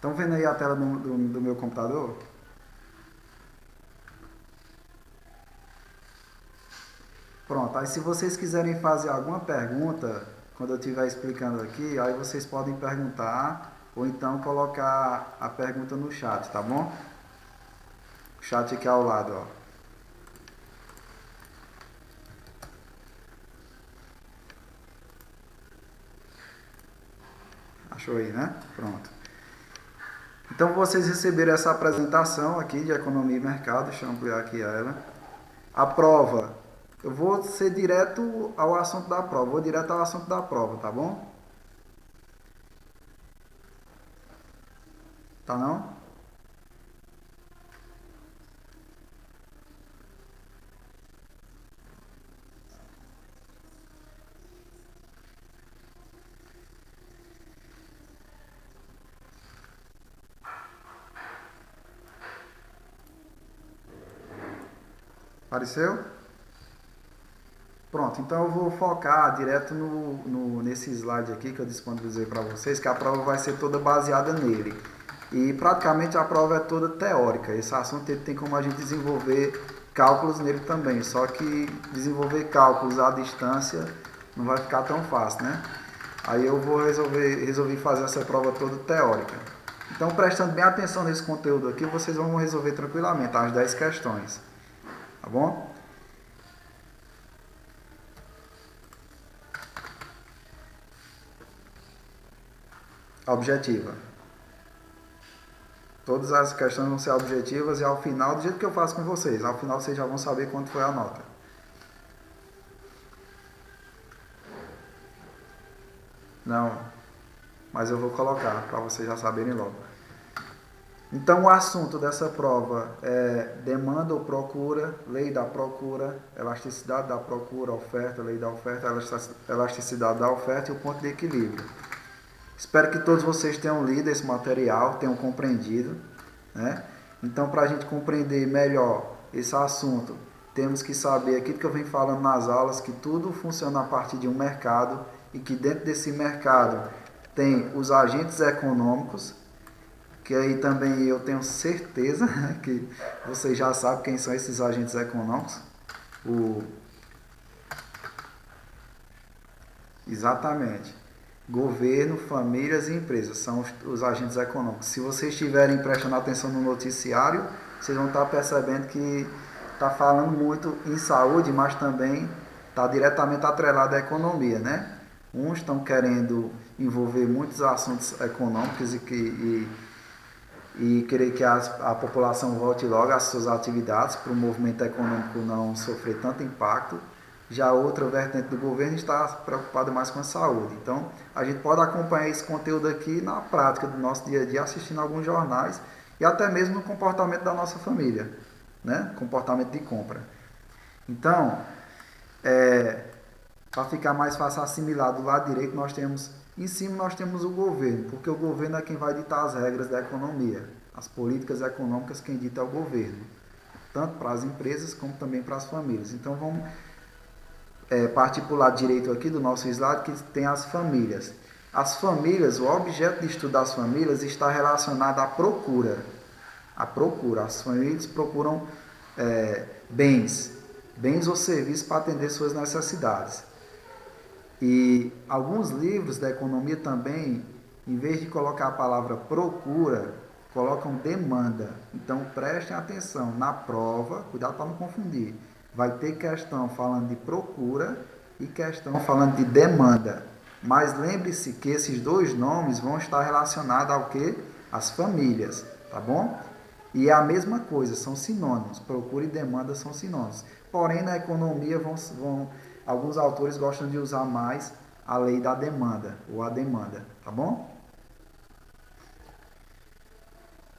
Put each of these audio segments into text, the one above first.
Estão vendo aí a tela do meu computador? Pronto, aí se vocês quiserem fazer alguma pergunta, quando eu estiver explicando aqui, aí vocês podem perguntar ou então colocar a pergunta no chat, tá bom? O chat aqui ao lado, ó. Achou aí, né? Pronto. Então vocês receberam essa apresentação aqui de economia e mercado, deixa eu ampliar aqui ela. A prova, eu vou ser direto ao assunto da prova, vou direto ao assunto da prova, tá bom? Tá não? Apareceu? Pronto, então eu vou focar direto nesse slide aqui que eu disponibilizei para vocês, que a prova vai ser toda baseada nele. E praticamente a prova é toda teórica. Esse assunto ele tem como a gente desenvolver cálculos nele também, só que desenvolver cálculos à distância não vai ficar tão fácil, né? Aí eu vou resolver fazer essa prova toda teórica. Então, prestando bem atenção nesse conteúdo aqui, vocês vão resolver tranquilamente as 10 questões, tá bom? Objetiva. Todas as questões vão ser objetivas e ao final, do jeito que eu faço com vocês, ao final vocês já vão saber quanto foi a nota. Não, mas eu vou colocar para vocês já saberem logo. Então o assunto dessa prova é demanda ou procura, lei da procura, elasticidade da procura, oferta, lei da oferta, elasticidade da oferta e o ponto de equilíbrio. Espero que todos vocês tenham lido esse material, tenham compreendido, né? Então, para a gente compreender melhor esse assunto, temos que saber aquilo que eu venho falando nas aulas, que tudo funciona a partir de um mercado e que dentro desse mercado tem os agentes econômicos, que aí também eu tenho certeza que vocês já sabem quem são esses agentes econômicos. O... Exatamente. Governo, famílias e empresas são os agentes econômicos. Se vocês estiverem prestando atenção no noticiário, vocês vão estar percebendo que está falando muito em saúde, mas também está diretamente atrelado à economia, né? Uns estão querendo envolver muitos assuntos econômicos e querer que a população volte logo às suas atividades para o movimento econômico não sofrer tanto impacto. Já outra vertente do governo está preocupada mais com a saúde. Então, a gente pode acompanhar esse conteúdo aqui na prática do nosso dia a dia, assistindo alguns jornais e até mesmo no comportamento da nossa família, né? Comportamento de compra. Então, para ficar mais fácil assimilar, do lado direito em cima nós temos o governo, porque o governo é quem vai ditar as regras da economia. As políticas econômicas quem dita é o governo, tanto para as empresas como também para as famílias. Então, vamos partir para o lado direito aqui do nosso slide, que tem as famílias. As famílias, o objeto de estudo das famílias está relacionado à procura. A procura. As famílias procuram bens ou serviços para atender suas necessidades. E alguns livros da economia também, em vez de colocar a palavra procura, colocam demanda. Então prestem atenção na prova, cuidado para não confundir. Vai ter questão falando de procura e questão falando de demanda. Mas lembre-se que esses dois nomes vão estar relacionados ao que? As famílias, tá bom? E é a mesma coisa, são sinônimos. Procura e demanda são sinônimos. Porém, na economia, alguns autores gostam de usar mais a lei da demanda, ou a demanda, tá bom?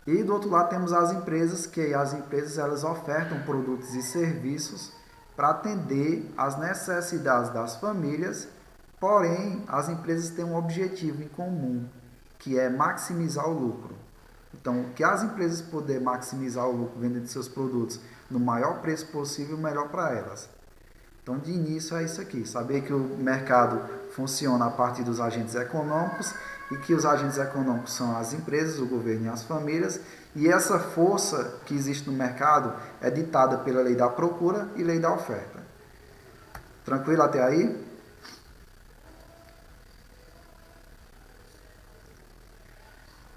E do outro lado temos as empresas, que as empresas elas ofertam produtos e serviços para atender às necessidades das famílias, porém as empresas têm um objetivo em comum, que é maximizar o lucro. Então, o que as empresas puderem maximizar o lucro vendendo seus produtos no maior preço possível, melhor para elas. Então, de início é isso aqui, saber que o mercado funciona a partir dos agentes econômicos e que os agentes econômicos são as empresas, o governo e as famílias, e essa força que existe no mercado é ditada pela lei da procura e lei da oferta. Tranquilo até aí?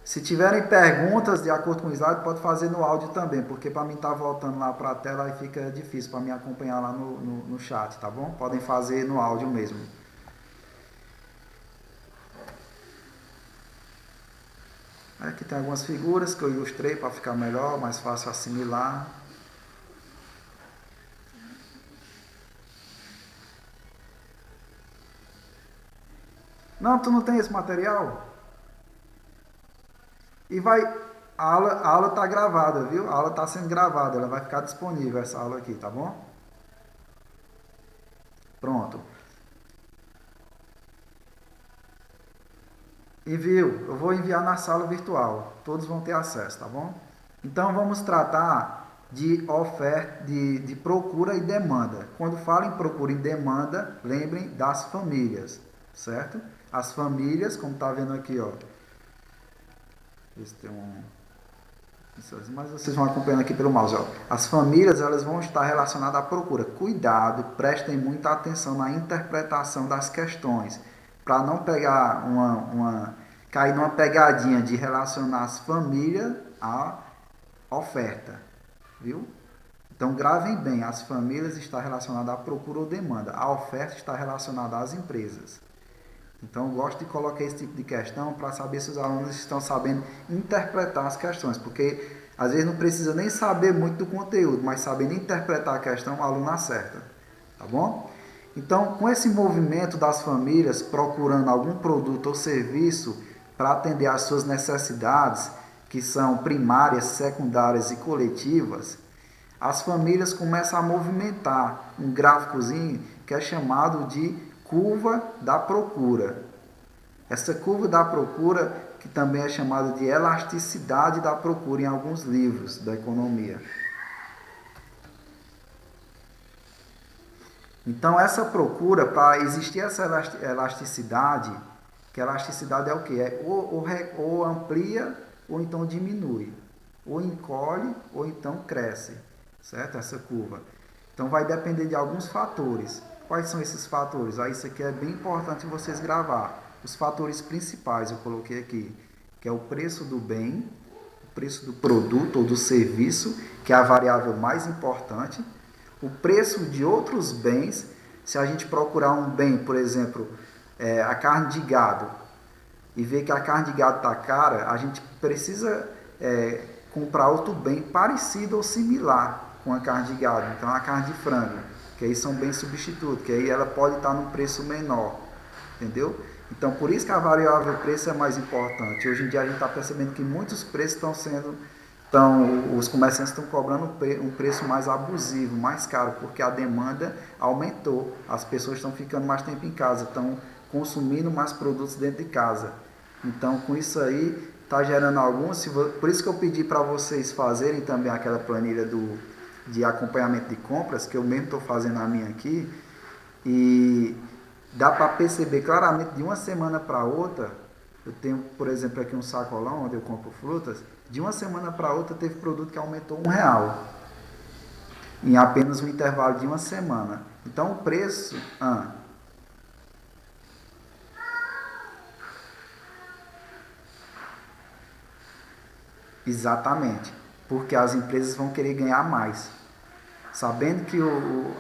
Se tiverem perguntas de acordo com o slide, pode fazer no áudio também, porque para mim estar voltando lá para a tela aí fica difícil para mim acompanhar lá no chat, tá bom? Podem fazer no áudio mesmo. Aqui tem algumas figuras que eu ilustrei para ficar melhor, mais fácil assimilar. Não, tu não tem esse material? E vai, a aula está gravada, viu? A aula está sendo gravada, ela vai ficar disponível essa aula aqui, tá bom? Pronto. Envio, eu vou enviar na sala virtual, todos vão ter acesso, tá bom? Então vamos tratar de oferta, de procura e demanda. Quando falo em procura e demanda, lembrem das famílias, certo? As famílias, como está vendo aqui, ó. Esse tem mas vocês vão acompanhando aqui pelo mouse, ó. As famílias, elas vão estar relacionadas à procura. Cuidado, prestem muita atenção na interpretação das questões, para não pegar cair numa pegadinha de relacionar as famílias à oferta, viu? Então gravem bem, as famílias está relacionada à procura ou demanda, a oferta está relacionada às empresas. Então, eu gosto de colocar esse tipo de questão para saber se os alunos estão sabendo interpretar as questões, porque às vezes não precisa nem saber muito do conteúdo, mas sabendo interpretar a questão, o aluno acerta, tá bom? Então, com esse movimento das famílias procurando algum produto ou serviço para atender às suas necessidades, que são primárias, secundárias e coletivas, as famílias começam a movimentar um gráficozinho que é chamado de curva da procura. Essa curva da procura, que também é chamada de elasticidade da procura em alguns livros da economia. Então, essa procura, para existir essa elasticidade, que elasticidade é o quê? É ou amplia ou então diminui, ou encolhe ou então cresce, certo? Essa curva. Então, vai depender de alguns fatores. Quais são esses fatores? Isso aqui é bem importante vocês gravar. Os fatores principais eu coloquei aqui, que é o preço do bem, o preço do produto ou do serviço, que é a variável mais importante, o preço de outros bens. Se a gente procurar um bem, por exemplo, a carne de gado, e ver que a carne de gado está cara, a gente precisa comprar outro bem parecido ou similar com a carne de gado. Então, a carne de frango, que aí são bens substitutos, que aí ela pode estar num preço menor, entendeu? Então, por isso que a variável preço é mais importante. Hoje em dia a gente está percebendo que muitos preços os comerciantes estão cobrando um preço mais abusivo, mais caro, porque a demanda aumentou, as pessoas estão ficando mais tempo em casa, estão consumindo mais produtos dentro de casa. Então, com isso aí, está gerando alguns, por isso que eu pedi para vocês fazerem também aquela planilha de acompanhamento de compras, que eu mesmo estou fazendo a minha aqui, e dá para perceber claramente de uma semana para outra. Eu tenho, por exemplo, aqui um sacolão onde eu compro frutas, de uma semana para outra teve produto que aumentou R$1 em apenas um intervalo de uma semana. Então o preço... Exatamente, porque as empresas vão querer ganhar mais. Sabendo que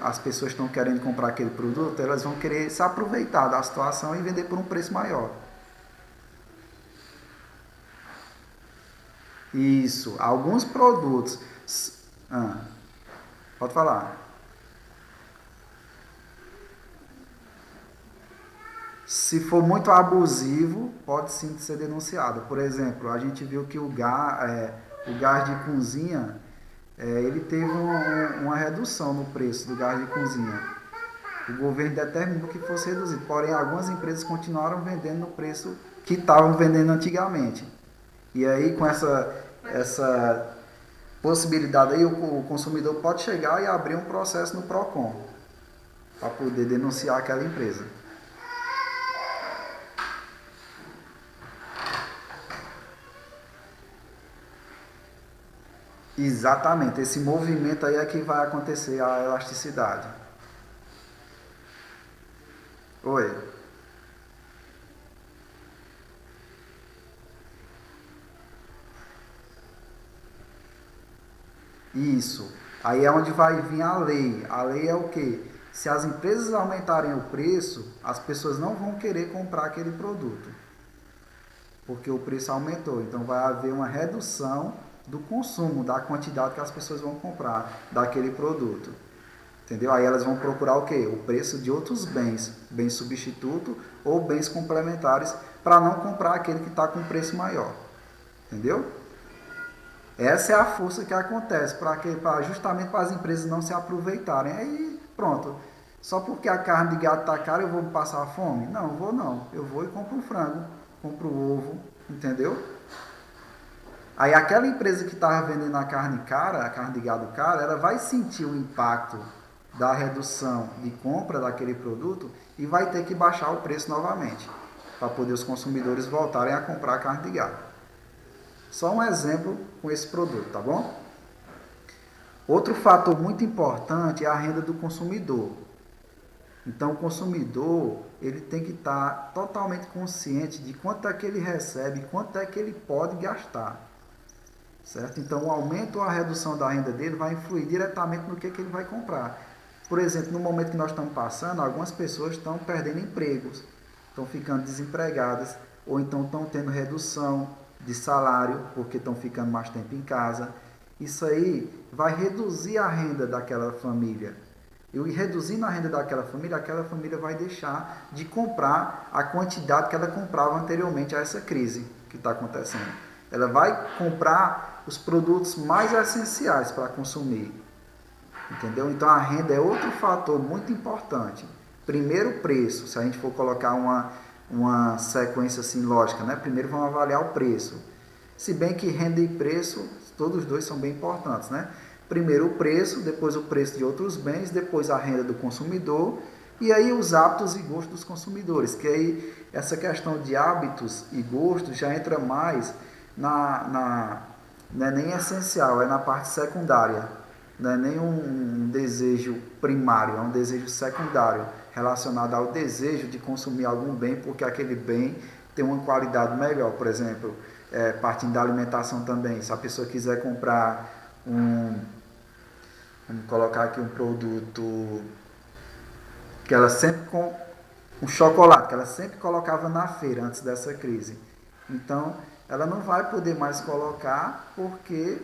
as pessoas estão querendo comprar aquele produto, elas vão querer se aproveitar da situação e vender por um preço maior. Isso, alguns produtos... pode falar. Se for muito abusivo, pode sim ser denunciado. Por exemplo, a gente viu que o gás de cozinha, ele teve uma redução no preço do gás de cozinha. O governo determinou que fosse reduzido, porém algumas empresas continuaram vendendo no preço que estavam vendendo antigamente. E aí, com essa possibilidade aí, o consumidor pode chegar e abrir um processo no PROCON. para poder denunciar aquela empresa. Exatamente, esse movimento aí é que vai acontecer a elasticidade. Oi. Isso. Aí é onde vai vir a lei. A lei é o quê? Se as empresas aumentarem o preço, as pessoas não vão querer comprar aquele produto, porque o preço aumentou. Então vai haver uma redução do consumo, da quantidade que as pessoas vão comprar daquele produto. Entendeu? Aí elas vão procurar o quê? O preço de outros bens, bens substituto ou bens complementares, para não comprar aquele que está com preço maior. Entendeu? Essa é a força que acontece, justamente para as empresas não se aproveitarem. Aí pronto. Só porque a carne de gato está cara eu vou passar fome? Não, vou não. Eu vou e compro um frango, compro o ovo, entendeu? Aí aquela empresa que estava vendendo a carne cara, a carne de gado cara, ela vai sentir o impacto da redução de compra daquele produto e vai ter que baixar o preço novamente, para poder os consumidores voltarem a comprar a carne de gado. Só um exemplo com esse produto, tá bom? Outro fator muito importante é a renda do consumidor. Então, o consumidor ele tem que estar totalmente consciente de quanto é que ele recebe, quanto é que ele pode gastar. Certo? Então, o aumento ou a redução da renda dele vai influir diretamente no que ele vai comprar. Por exemplo, no momento que nós estamos passando, algumas pessoas estão perdendo empregos, estão ficando desempregadas, ou então estão tendo redução de salário, porque estão ficando mais tempo em casa. Isso aí vai reduzir a renda daquela família. E reduzindo a renda daquela família, aquela família vai deixar de comprar a quantidade que ela comprava anteriormente a essa crise que está acontecendo. Ela vai comprar os produtos mais essenciais para consumir. Entendeu? Então a renda é outro fator muito importante. Primeiro, o preço. Se a gente for colocar uma sequência assim lógica, né? Primeiro vamos avaliar o preço. Se bem que renda e preço, todos os dois são bem importantes, né? Primeiro o preço, depois o preço de outros bens, depois a renda do consumidor e aí os hábitos e gostos dos consumidores, que aí essa questão de hábitos e gostos já entra mais não é nem essencial, é na parte secundária. Não é nem um desejo primário, é um desejo secundário, relacionado ao desejo de consumir algum bem, porque aquele bem tem uma qualidade melhor. Por exemplo, partindo da alimentação também, se a pessoa quiser comprar vamos colocar aqui um produto que ela sempre com um chocolate que ela sempre colocava na feira antes dessa crise. Então, ela não vai poder mais colocar porque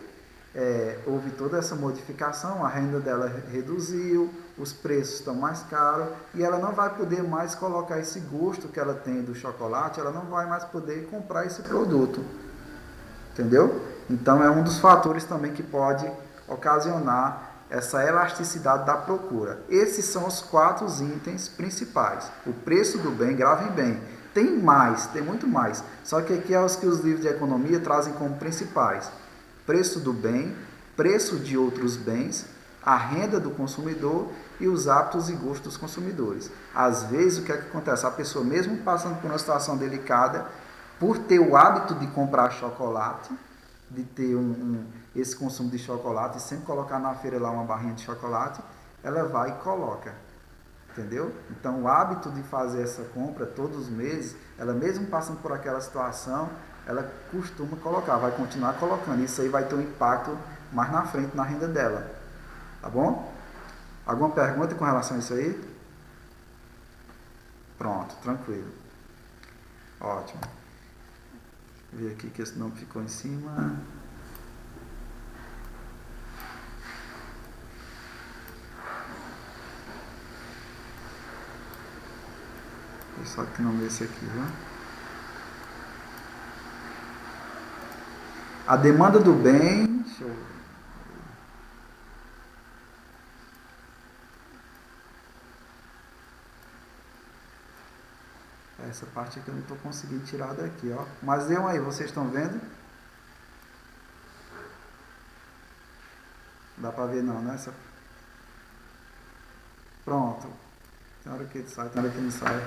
houve toda essa modificação, a renda dela reduziu, os preços estão mais caros e ela não vai poder mais colocar esse gosto que ela tem do chocolate, ela não vai mais poder comprar esse produto. Entendeu? Então, é um dos fatores também que pode ocasionar essa elasticidade da procura. Esses são os 4 itens principais. O preço do bem, gravem bem. Tem mais, tem muito mais. Só que aqui é os que os livros de economia trazem como principais. Preço do bem, preço de outros bens, a renda do consumidor e os hábitos e gostos dos consumidores. Às vezes, o que é que acontece? A pessoa, mesmo passando por uma situação delicada, por ter o hábito de comprar chocolate, de ter esse consumo de chocolate, e sempre colocar na feira lá uma barrinha de chocolate, ela vai e coloca. Entendeu? Então, o hábito de fazer essa compra todos os meses, ela mesmo passando por aquela situação, ela costuma colocar, vai continuar colocando. Isso aí vai ter um impacto mais na frente na renda dela. Tá bom? Alguma pergunta com relação a isso aí? Pronto, tranquilo. Ótimo. Vou ver aqui que esse nome ficou em cima. Só que não vê esse aqui, viu? A demanda do bem. Deixa eu... Essa parte aqui eu não estou conseguindo tirar daqui, ó. Mas deu aí, vocês estão vendo? Dá para ver não, né? Pronto. Tem hora que ele sai, tem hora que ele não sai.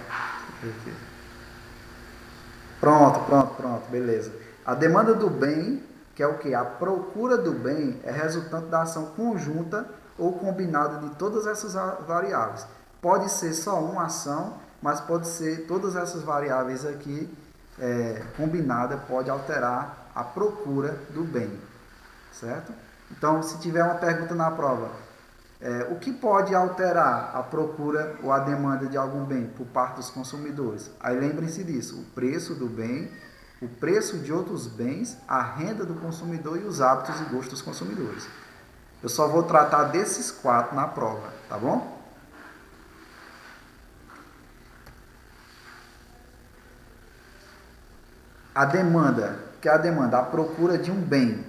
Pronto, beleza. A demanda do bem, que é o que? A procura do bem é resultante da ação conjunta ou combinada de todas essas variáveis. Pode ser só uma ação, mas pode ser todas essas variáveis aqui combinada, pode alterar a procura do bem, certo? Então, se tiver uma pergunta na prova, o que pode alterar a procura ou a demanda de algum bem por parte dos consumidores? Aí lembrem-se disso, o preço do bem, o preço de outros bens, a renda do consumidor e os hábitos e gostos dos consumidores. Eu só vou tratar desses 4 na prova, tá bom? A demanda, que é a demanda, a procura de um bem,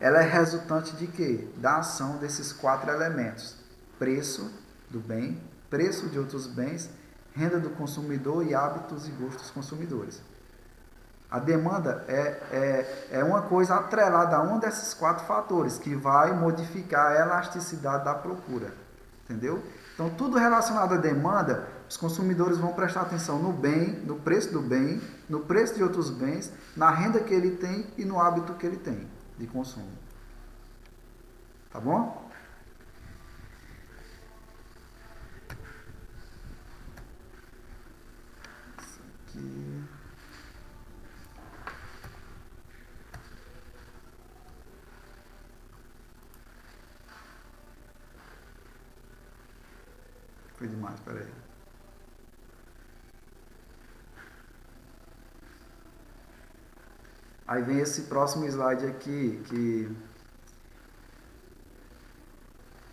ela é resultante de quê? Da ação desses 4 elementos. Preço do bem, preço de outros bens, renda do consumidor e hábitos e gostos dos consumidores. A demanda é uma coisa atrelada a um desses 4 fatores que vai modificar a elasticidade da procura. Entendeu? Então, tudo relacionado à demanda, os consumidores vão prestar atenção no bem, no preço do bem, no preço de outros bens, na renda que ele tem e no hábito que ele tem de consumo. Tá bom? Isso aqui. Foi demais, peraí. Aí vem esse próximo slide aqui, que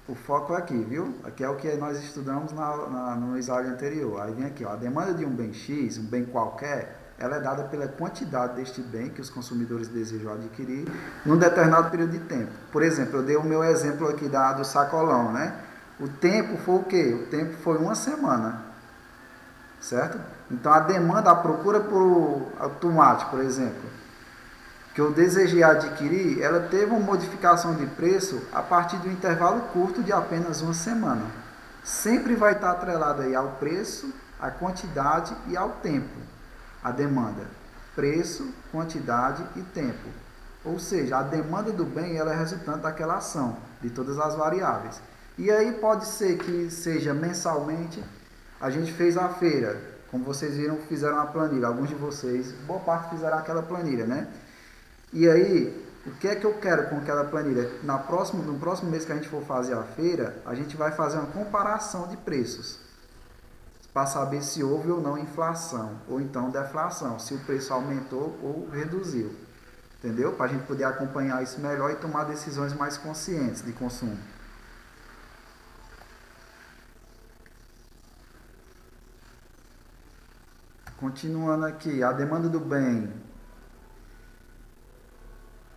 o foco é aqui, viu? Aqui é o que nós estudamos no slide anterior. Aí vem aqui, ó, a demanda de um bem X, um bem qualquer, ela é dada pela quantidade deste bem que os consumidores desejam adquirir num determinado período de tempo. Por exemplo, eu dei o meu exemplo aqui do sacolão, né? O tempo foi o quê? O tempo foi 1 semana, certo? Então, a demanda, a procura por tomate, por exemplo, que eu desejei adquirir, ela teve uma modificação de preço a partir de um intervalo curto de apenas 1 semana. Sempre vai estar atrelado aí ao preço, à quantidade e ao tempo. A demanda, preço, quantidade e tempo. Ou seja, a demanda do bem ela é resultante daquela ação, de todas as variáveis. E aí pode ser que seja mensalmente, a gente fez a feira, como vocês viram, fizeram uma planilha, alguns de vocês, boa parte fizeram aquela planilha, né? E aí, o que é que eu quero com aquela planilha? No próximo mês que a gente for fazer a feira, a gente vai fazer uma comparação de preços, para saber se houve ou não inflação, ou então deflação, se o preço aumentou ou reduziu. Entendeu? Para a gente poder acompanhar isso melhor e tomar decisões mais conscientes de consumo. Continuando aqui, a demanda do bem.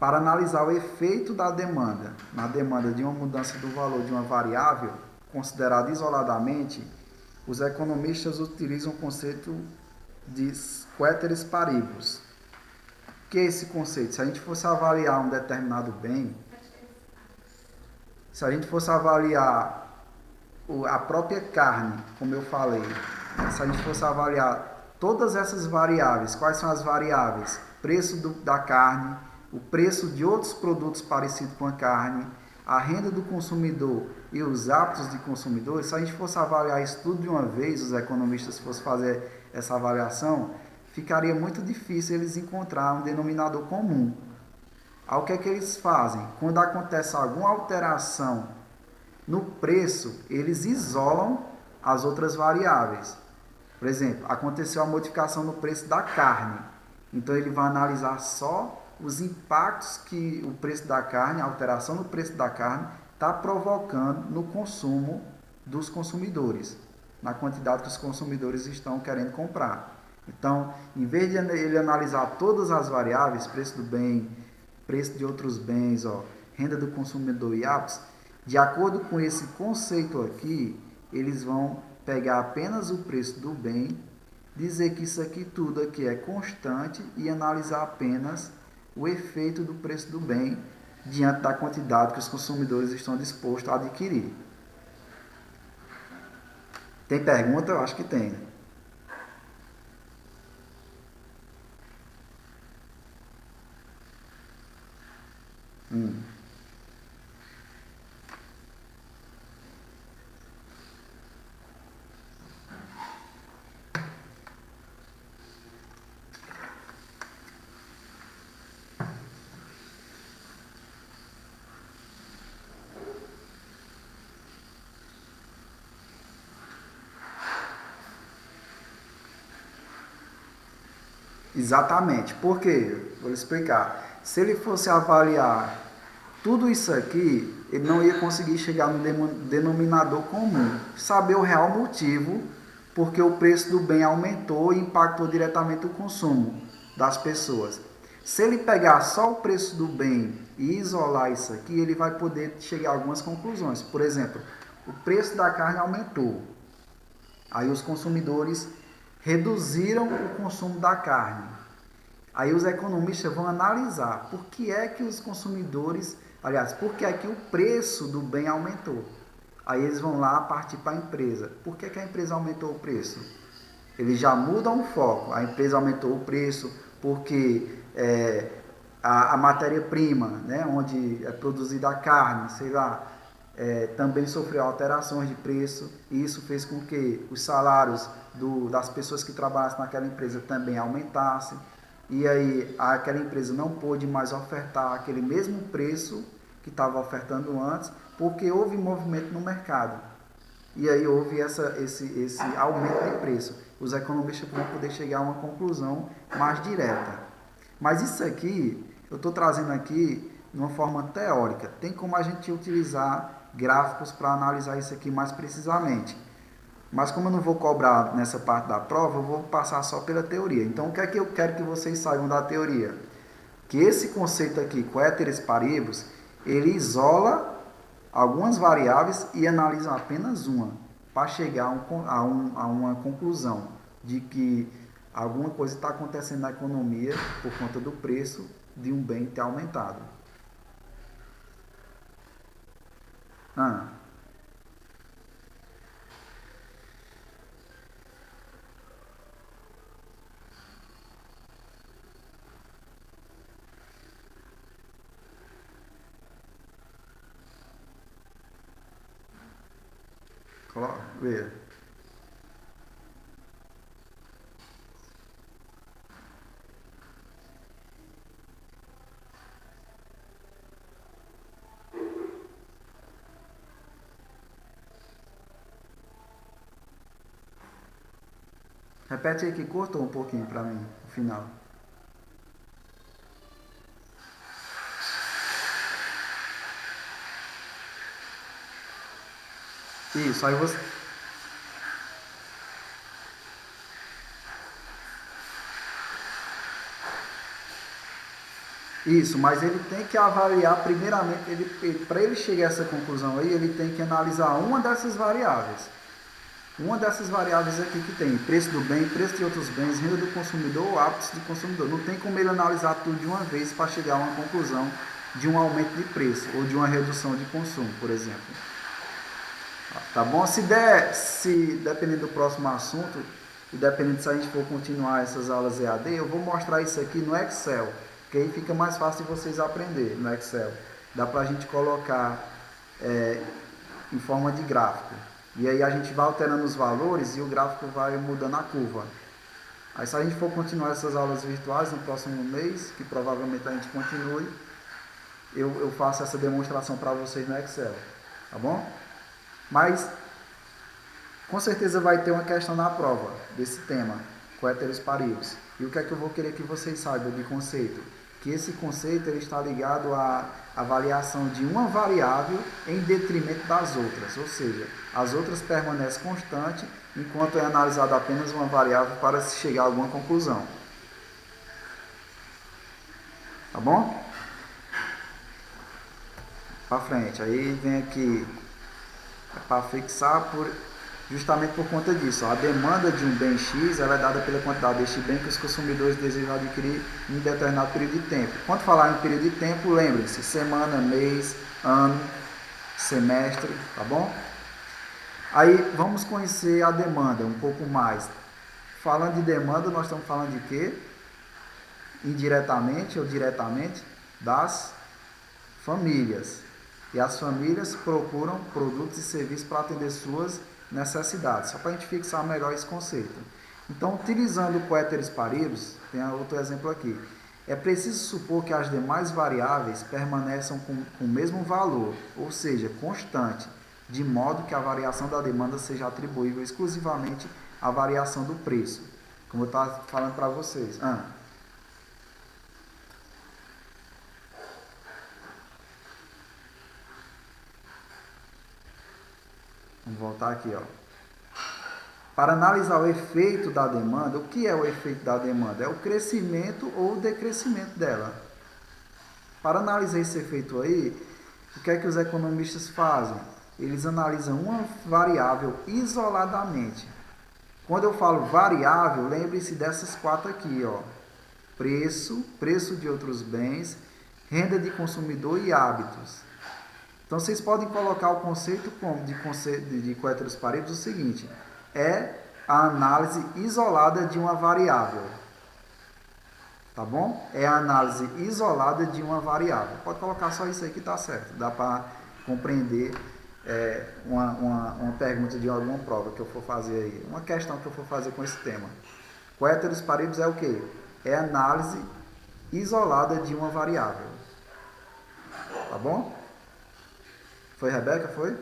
Para analisar o efeito da demanda na demanda de uma mudança do valor de uma variável, considerada isoladamente, os economistas utilizam o conceito de ceteris paribus. O que é esse conceito? Se a gente fosse avaliar um determinado bem, se a gente fosse avaliar a própria carne, como eu falei, se a gente fosse avaliar todas essas variáveis, quais são as variáveis? Preço da carne, o preço de outros produtos parecidos com a carne, a renda do consumidor e os hábitos de consumidores, se a gente fosse avaliar isso tudo de uma vez, os economistas fossem fazer essa avaliação, ficaria muito difícil eles encontrar um denominador comum. Aí o que é que eles fazem? Quando acontece alguma alteração no preço, eles isolam as outras variáveis. Por exemplo, aconteceu a modificação no preço da carne. Então ele vai analisar só os impactos que o preço da carne, a alteração no preço da carne, está provocando no consumo dos consumidores, na quantidade que os consumidores estão querendo comprar. Então, em vez de ele analisar todas as variáveis, preço do bem, preço de outros bens, renda do consumidor e hábitos, de acordo com esse conceito aqui, eles vão pegar apenas o preço do bem, dizer que isso aqui tudo aqui é constante e analisar apenas o efeito do preço do bem diante da quantidade que os consumidores estão dispostos a adquirir. Tem pergunta? Eu acho que tem. Exatamente. Por quê? Vou lhe explicar. Se ele fosse avaliar tudo isso aqui, ele não ia conseguir chegar no denominador comum. Saber o real motivo porque o preço do bem aumentou e impactou diretamente o consumo das pessoas. Se ele pegar só o preço do bem e isolar isso aqui, ele vai poder chegar a algumas conclusões. Por exemplo, o preço da carne aumentou. Aí os consumidores reduziram o consumo da carne. Aí os economistas vão analisar por que é que os consumidores, aliás, por que é que o preço do bem aumentou. Aí eles vão lá partir para a empresa. Por que a empresa aumentou o preço? Eles já mudam o foco. A empresa aumentou o preço porque a matéria-prima, né, onde é produzida a carne, sei lá, também sofreu alterações de preço, e isso fez com que os salários das pessoas que trabalhassem naquela empresa também aumentassem, e aí aquela empresa não pôde mais ofertar aquele mesmo preço que estava ofertando antes, porque houve movimento no mercado, e aí houve esse aumento de preço. Os economistas vão poder chegar a uma conclusão mais direta. Mas isso aqui, eu estou trazendo aqui de uma forma teórica. Tem como a gente utilizar gráficos para analisar isso aqui mais precisamente. Mas como eu não vou cobrar nessa parte da prova, eu vou passar só pela teoria. Então, o que é que eu quero que vocês saibam da teoria? Que esse conceito aqui, ceteris paribus, ele isola algumas variáveis e analisa apenas uma, para chegar a uma conclusão de que alguma coisa está acontecendo na economia por conta do preço de um bem ter aumentado. Vê. Repete aí que cortou um pouquinho para mim, no final. Isso, aí você... Isso, mas ele tem que avaliar primeiramente, para ele chegar a essa conclusão aí, ele tem que analisar uma dessas variáveis. Uma dessas variáveis aqui que tem preço do bem, preço de outros bens, renda do consumidor, hábitos do consumidor. Não tem como ele analisar tudo de uma vez para chegar a uma conclusão de um aumento de preço ou de uma redução de consumo, por exemplo. Tá bom? Se dependendo do próximo assunto, e dependendo se a gente for continuar essas aulas EAD, eu vou mostrar isso aqui no Excel, que aí fica mais fácil de vocês aprenderem no Excel. Dá pra gente colocar em forma de gráfico. E aí a gente vai alterando os valores e o gráfico vai mudando a curva. Aí se a gente for continuar essas aulas virtuais no próximo mês, que provavelmente a gente continue, eu faço essa demonstração para vocês no Excel. Tá bom? Mas com certeza vai ter uma questão na prova desse tema, ceteris paribus. E o que é que eu vou querer que vocês saibam de conceito? Que esse conceito ele está ligado à avaliação de uma variável em detrimento das outras, ou seja, as outras permanecem constantes enquanto é analisada apenas uma variável para se chegar a alguma conclusão. Tá bom? Para frente, aí vem aqui para fixar justamente por conta disso. A demanda de um bem X ela é dada pela quantidade deste bem que os consumidores desejam adquirir em determinado período de tempo. Quando falar em período de tempo, lembrem-se, semana, mês, ano, semestre, tá bom? Aí vamos conhecer a demanda um pouco mais. Falando de demanda, nós estamos falando de quê? Indiretamente ou diretamente? Das famílias. E as famílias procuram produtos e serviços para atender suas necessidades. Só para a gente fixar melhor esse conceito. Então, utilizando o Ceteris Paribus, tem outro exemplo aqui. É preciso supor que as demais variáveis permaneçam com o mesmo valor, ou seja, constante, de modo que a variação da demanda seja atribuível exclusivamente à variação do preço. Como eu estava falando para vocês. Vamos voltar aqui, ó. Para analisar o efeito da demanda, o que é o efeito da demanda? É o crescimento ou o decrescimento dela. Para analisar esse efeito aí, o que é que os economistas fazem? Eles analisam uma variável isoladamente. Quando eu falo variável, lembre-se dessas quatro aqui, ó. Preço, preço de outros bens, renda de consumidor e hábitos. Então, vocês podem colocar o conceito de Ceteris Paribus o seguinte: é a análise isolada de uma variável. Tá bom? É a análise isolada de uma variável. Pode colocar só isso aí que está certo. Dá para compreender uma pergunta de alguma prova que eu for fazer aí. Uma questão que eu for fazer com esse tema. Ceteris Paribus é o quê? É a análise isolada de uma variável. Tá bom? Foi, Rebeca? Foi?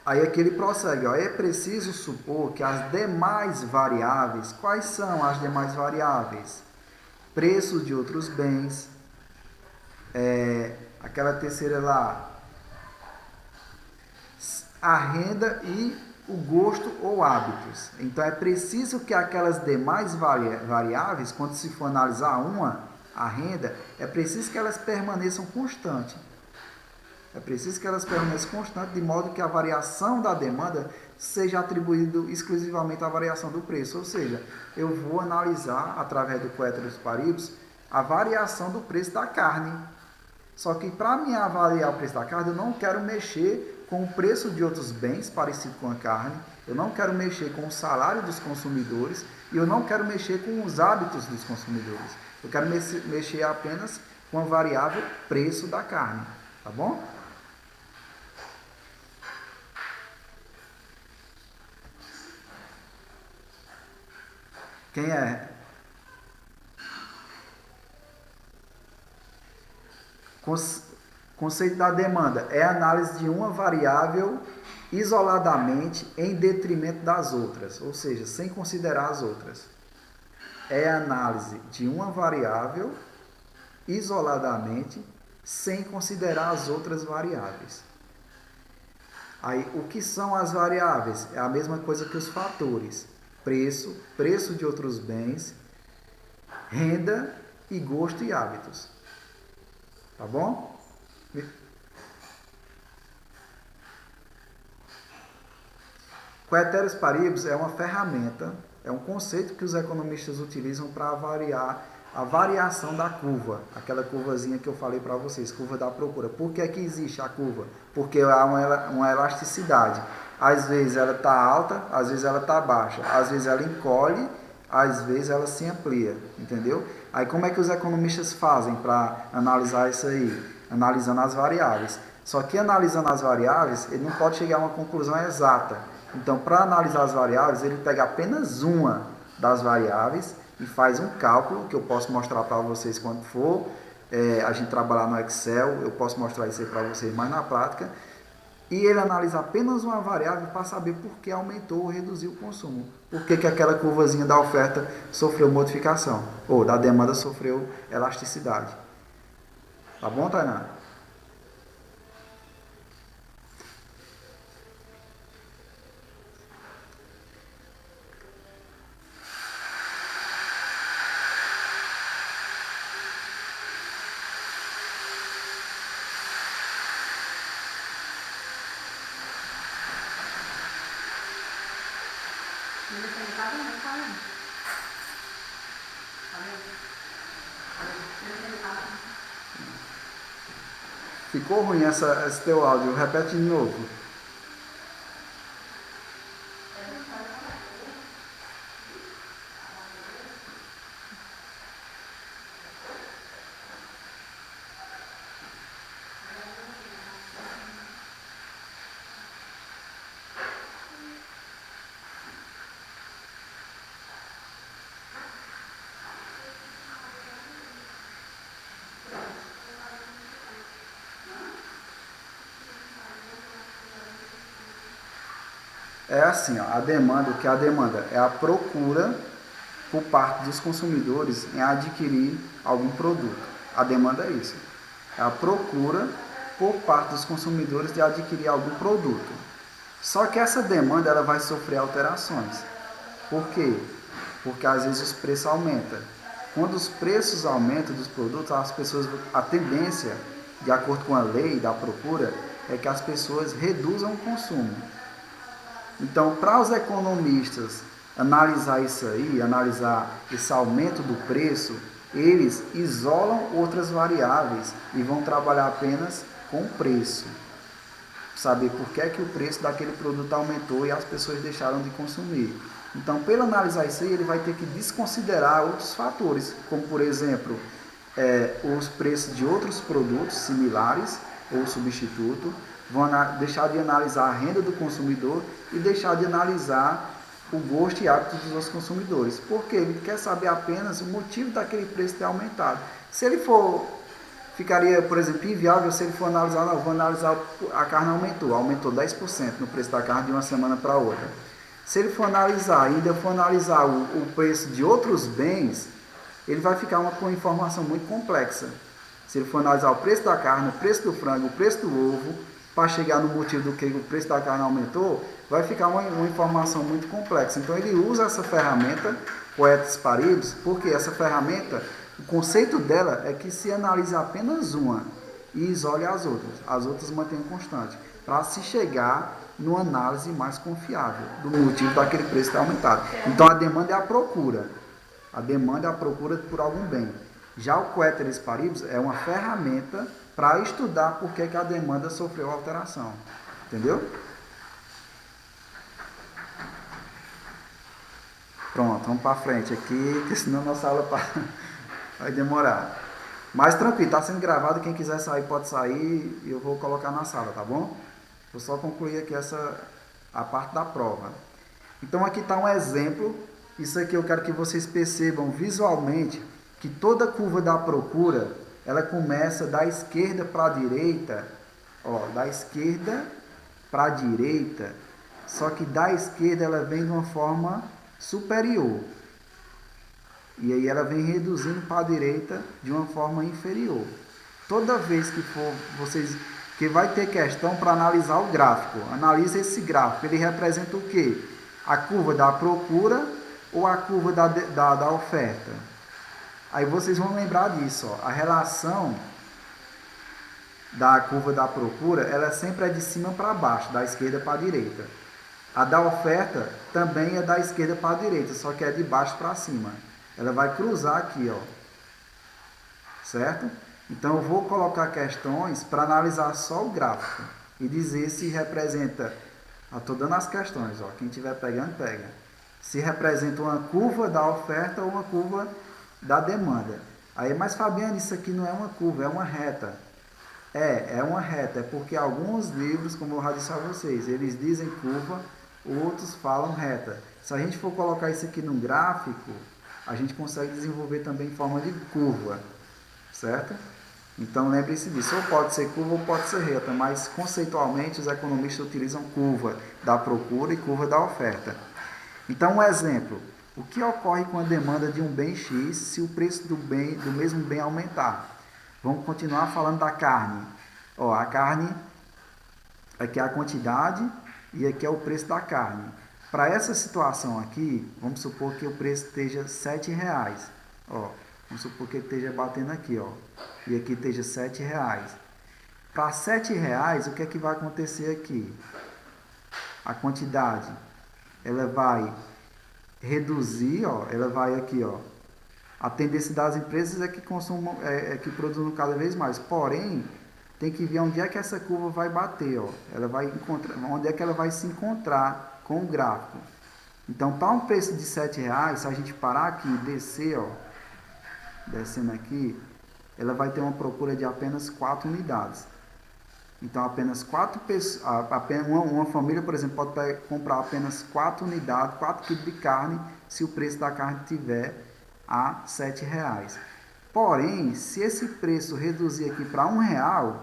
Aí aqui ele prossegue, ó, é preciso supor que as demais variáveis, quais são as demais variáveis? Preço de outros bens, aquela terceira lá, a renda e o gosto ou hábitos. Então é preciso que aquelas demais variáveis, quando se for analisar a renda, é preciso que elas permaneçam constantes. É preciso que elas permaneçam constantes, de modo que a variação da demanda seja atribuída exclusivamente à variação do preço. Ou seja, eu vou analisar, através do Ceteris Paribus, a variação do preço da carne. Só que para me avaliar o preço da carne, eu não quero mexer com o preço de outros bens parecido com a carne, eu não quero mexer com o salário dos consumidores e eu não quero mexer com os hábitos dos consumidores. Eu quero mexer apenas com a variável preço da carne. Tá bom? Quem é? Conceito da demanda é a análise de uma variável isoladamente em detrimento das outras, ou seja, sem considerar as outras. É a análise de uma variável isoladamente sem considerar as outras variáveis. Aí, o que são as variáveis? É a mesma coisa que os fatores. Preço, preço de outros bens, renda e gosto e hábitos. Tá bom? Ceteris Paribus é uma ferramenta, é um conceito que os economistas utilizam para avaliar a variação da curva, aquela curvazinha que eu falei para vocês, curva da procura. Por que é que existe a curva? Porque há uma elasticidade. Às vezes ela está alta, às vezes ela está baixa, às vezes ela encolhe, às vezes ela se amplia, entendeu? Aí como é que os economistas fazem para analisar isso aí? Analisando as variáveis. Só que analisando as variáveis, ele não pode chegar a uma conclusão exata. Então, para analisar as variáveis, ele pega apenas uma das variáveis e faz um cálculo, que eu posso mostrar para vocês quando for a gente trabalhar no Excel, eu posso mostrar isso aí para vocês mais na prática, e ele analisa apenas uma variável para saber por que aumentou ou reduziu o consumo. Por que, que aquela curvazinha da oferta sofreu modificação, ou da demanda sofreu elasticidade. Tá bom, Tainá? Ficou ruim esse teu áudio, repete de novo. É assim, ó, a demanda, o que é a demanda? É a procura por parte dos consumidores em adquirir algum produto. A demanda é isso. É a procura por parte dos consumidores de adquirir algum produto. Só que essa demanda ela vai sofrer alterações. Por quê? Porque às vezes os preços aumentam. Quando os preços aumentam dos produtos, a tendência, de acordo com a lei da procura, é que as pessoas reduzam o consumo. Então, para os economistas analisar isso aí, analisar esse aumento do preço, eles isolam outras variáveis e vão trabalhar apenas com o preço. Saber por que é que o preço daquele produto aumentou e as pessoas deixaram de consumir. Então, pelo analisar isso aí, ele vai ter que desconsiderar outros fatores, como, por exemplo, os preços de outros produtos similares ou substituto, vão deixar de analisar a renda do consumidor e deixar de analisar o gosto e hábitos dos outros consumidores. Porque ele quer saber apenas o motivo daquele preço ter aumentado. Se ele ficaria, por exemplo, inviável se ele for analisar, não, vou analisar, a carne aumentou 10% no preço da carne de uma semana para outra. Se ele for analisar, ainda for analisar o preço de outros bens, ele vai ficar com uma informação muito complexa. Se ele for analisar o preço da carne, o preço do frango, o preço do ovo, para chegar no motivo do que o preço da carne aumentou, vai ficar uma informação muito complexa. Então ele usa essa ferramenta, Coetes Paribus, porque essa ferramenta, o conceito dela é que se analise apenas uma e isole as outras mantenham constante, para se chegar numa análise mais confiável do motivo daquele preço ter aumentado. Então a demanda é a procura. A demanda é a procura por algum bem. Já o Coetes Paribus é uma ferramenta para estudar por que a demanda sofreu alteração. Entendeu? Pronto, vamos para frente aqui, porque senão nossa aula vai demorar. Mas tranquilo, está sendo gravado, quem quiser sair pode sair e eu vou colocar na sala, tá bom? Vou só concluir aqui a parte da prova. Então aqui está um exemplo, isso aqui eu quero que vocês percebam visualmente que toda curva da procura, ela começa da esquerda para a direita, ó, da esquerda para a direita, só que da esquerda ela vem de uma forma superior. E aí ela vem reduzindo para a direita de uma forma inferior. Toda vez que vai ter questão para analisar o gráfico, analisa esse gráfico, ele representa o quê? A curva da procura ou a curva da oferta? Aí vocês vão lembrar disso, ó. A relação da curva da procura, ela sempre é de cima para baixo, da esquerda para a direita. A da oferta também é da esquerda para a direita, só que é de baixo para cima. Ela vai cruzar aqui, ó. Certo? Então eu vou colocar questões para analisar só o gráfico e dizer se representa, estou dando as questões, ó. Quem estiver pegando, pega. Se representa uma curva da oferta ou uma curva da demanda. Aí, mas Fabiano, isso aqui não é uma curva, é uma reta. É uma reta, é porque alguns livros, como eu já disse a vocês, eles dizem curva, outros falam reta. Se a gente for colocar isso aqui num gráfico, a gente consegue desenvolver também em forma de curva, certo? Então lembre-se disso, ou pode ser curva ou pode ser reta, mas conceitualmente os economistas utilizam curva da procura e curva da oferta. Então um exemplo, o que ocorre com a demanda de um bem X se o preço do mesmo bem aumentar? Vamos continuar falando da carne. Ó, a carne, aqui é a quantidade e aqui é o preço da carne. Para essa situação aqui, vamos supor que o preço esteja R$7. Ó, vamos supor que ele esteja batendo aqui, ó, e aqui esteja R$7. Para R$7, o que é que vai acontecer aqui? A quantidade, ela vai reduzir, ó, ela vai aqui, ó. A tendência das empresas é que consumam, que produzam cada vez mais. Porém, tem que ver onde é que essa curva vai bater, ó. Ela vai encontrar, onde é que ela vai se encontrar com o gráfico. Então, para um preço de R$7, se a gente parar aqui e descer, ó, descendo aqui, ela vai ter uma procura de apenas 4 unidades. Então, apenas 4 pessoas, uma família, por exemplo, pode comprar apenas 4 unidades, 4 quilos de carne, se o preço da carne tiver a R$7. Porém, se esse preço reduzir aqui para R$1,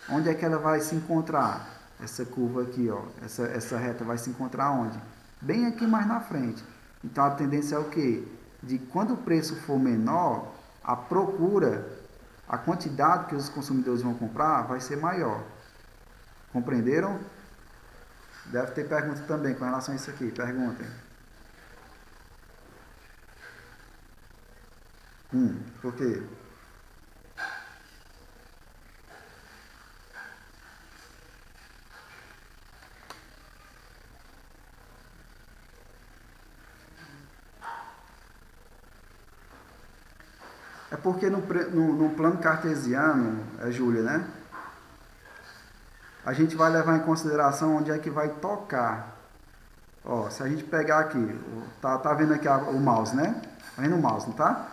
onde é que ela vai se encontrar? Essa curva aqui, ó, essa reta vai se encontrar onde? Bem aqui mais na frente. Então, a tendência é o quê? De quando o preço for menor, a procura, a quantidade que os consumidores vão comprar vai ser maior. Compreenderam? Deve ter pergunta também com relação a isso aqui. Perguntem. Por quê? É porque no plano cartesiano, Júlia, né? A gente vai levar em consideração onde é que vai tocar. Ó, se a gente pegar aqui, tá vendo aqui o mouse, né? Tá vendo o mouse, não tá?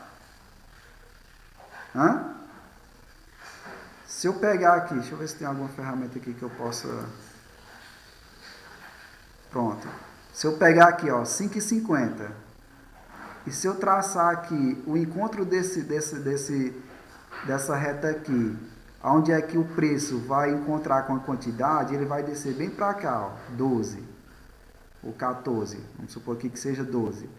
Se eu pegar aqui, deixa eu ver se tem alguma ferramenta aqui que eu possa... Pronto. Se eu pegar aqui, ó, 5,50, e se eu traçar aqui o encontro dessa reta aqui, onde é que o preço vai encontrar com a quantidade, ele vai descer bem para cá, ó, 12 ou 14, vamos supor aqui que seja 12.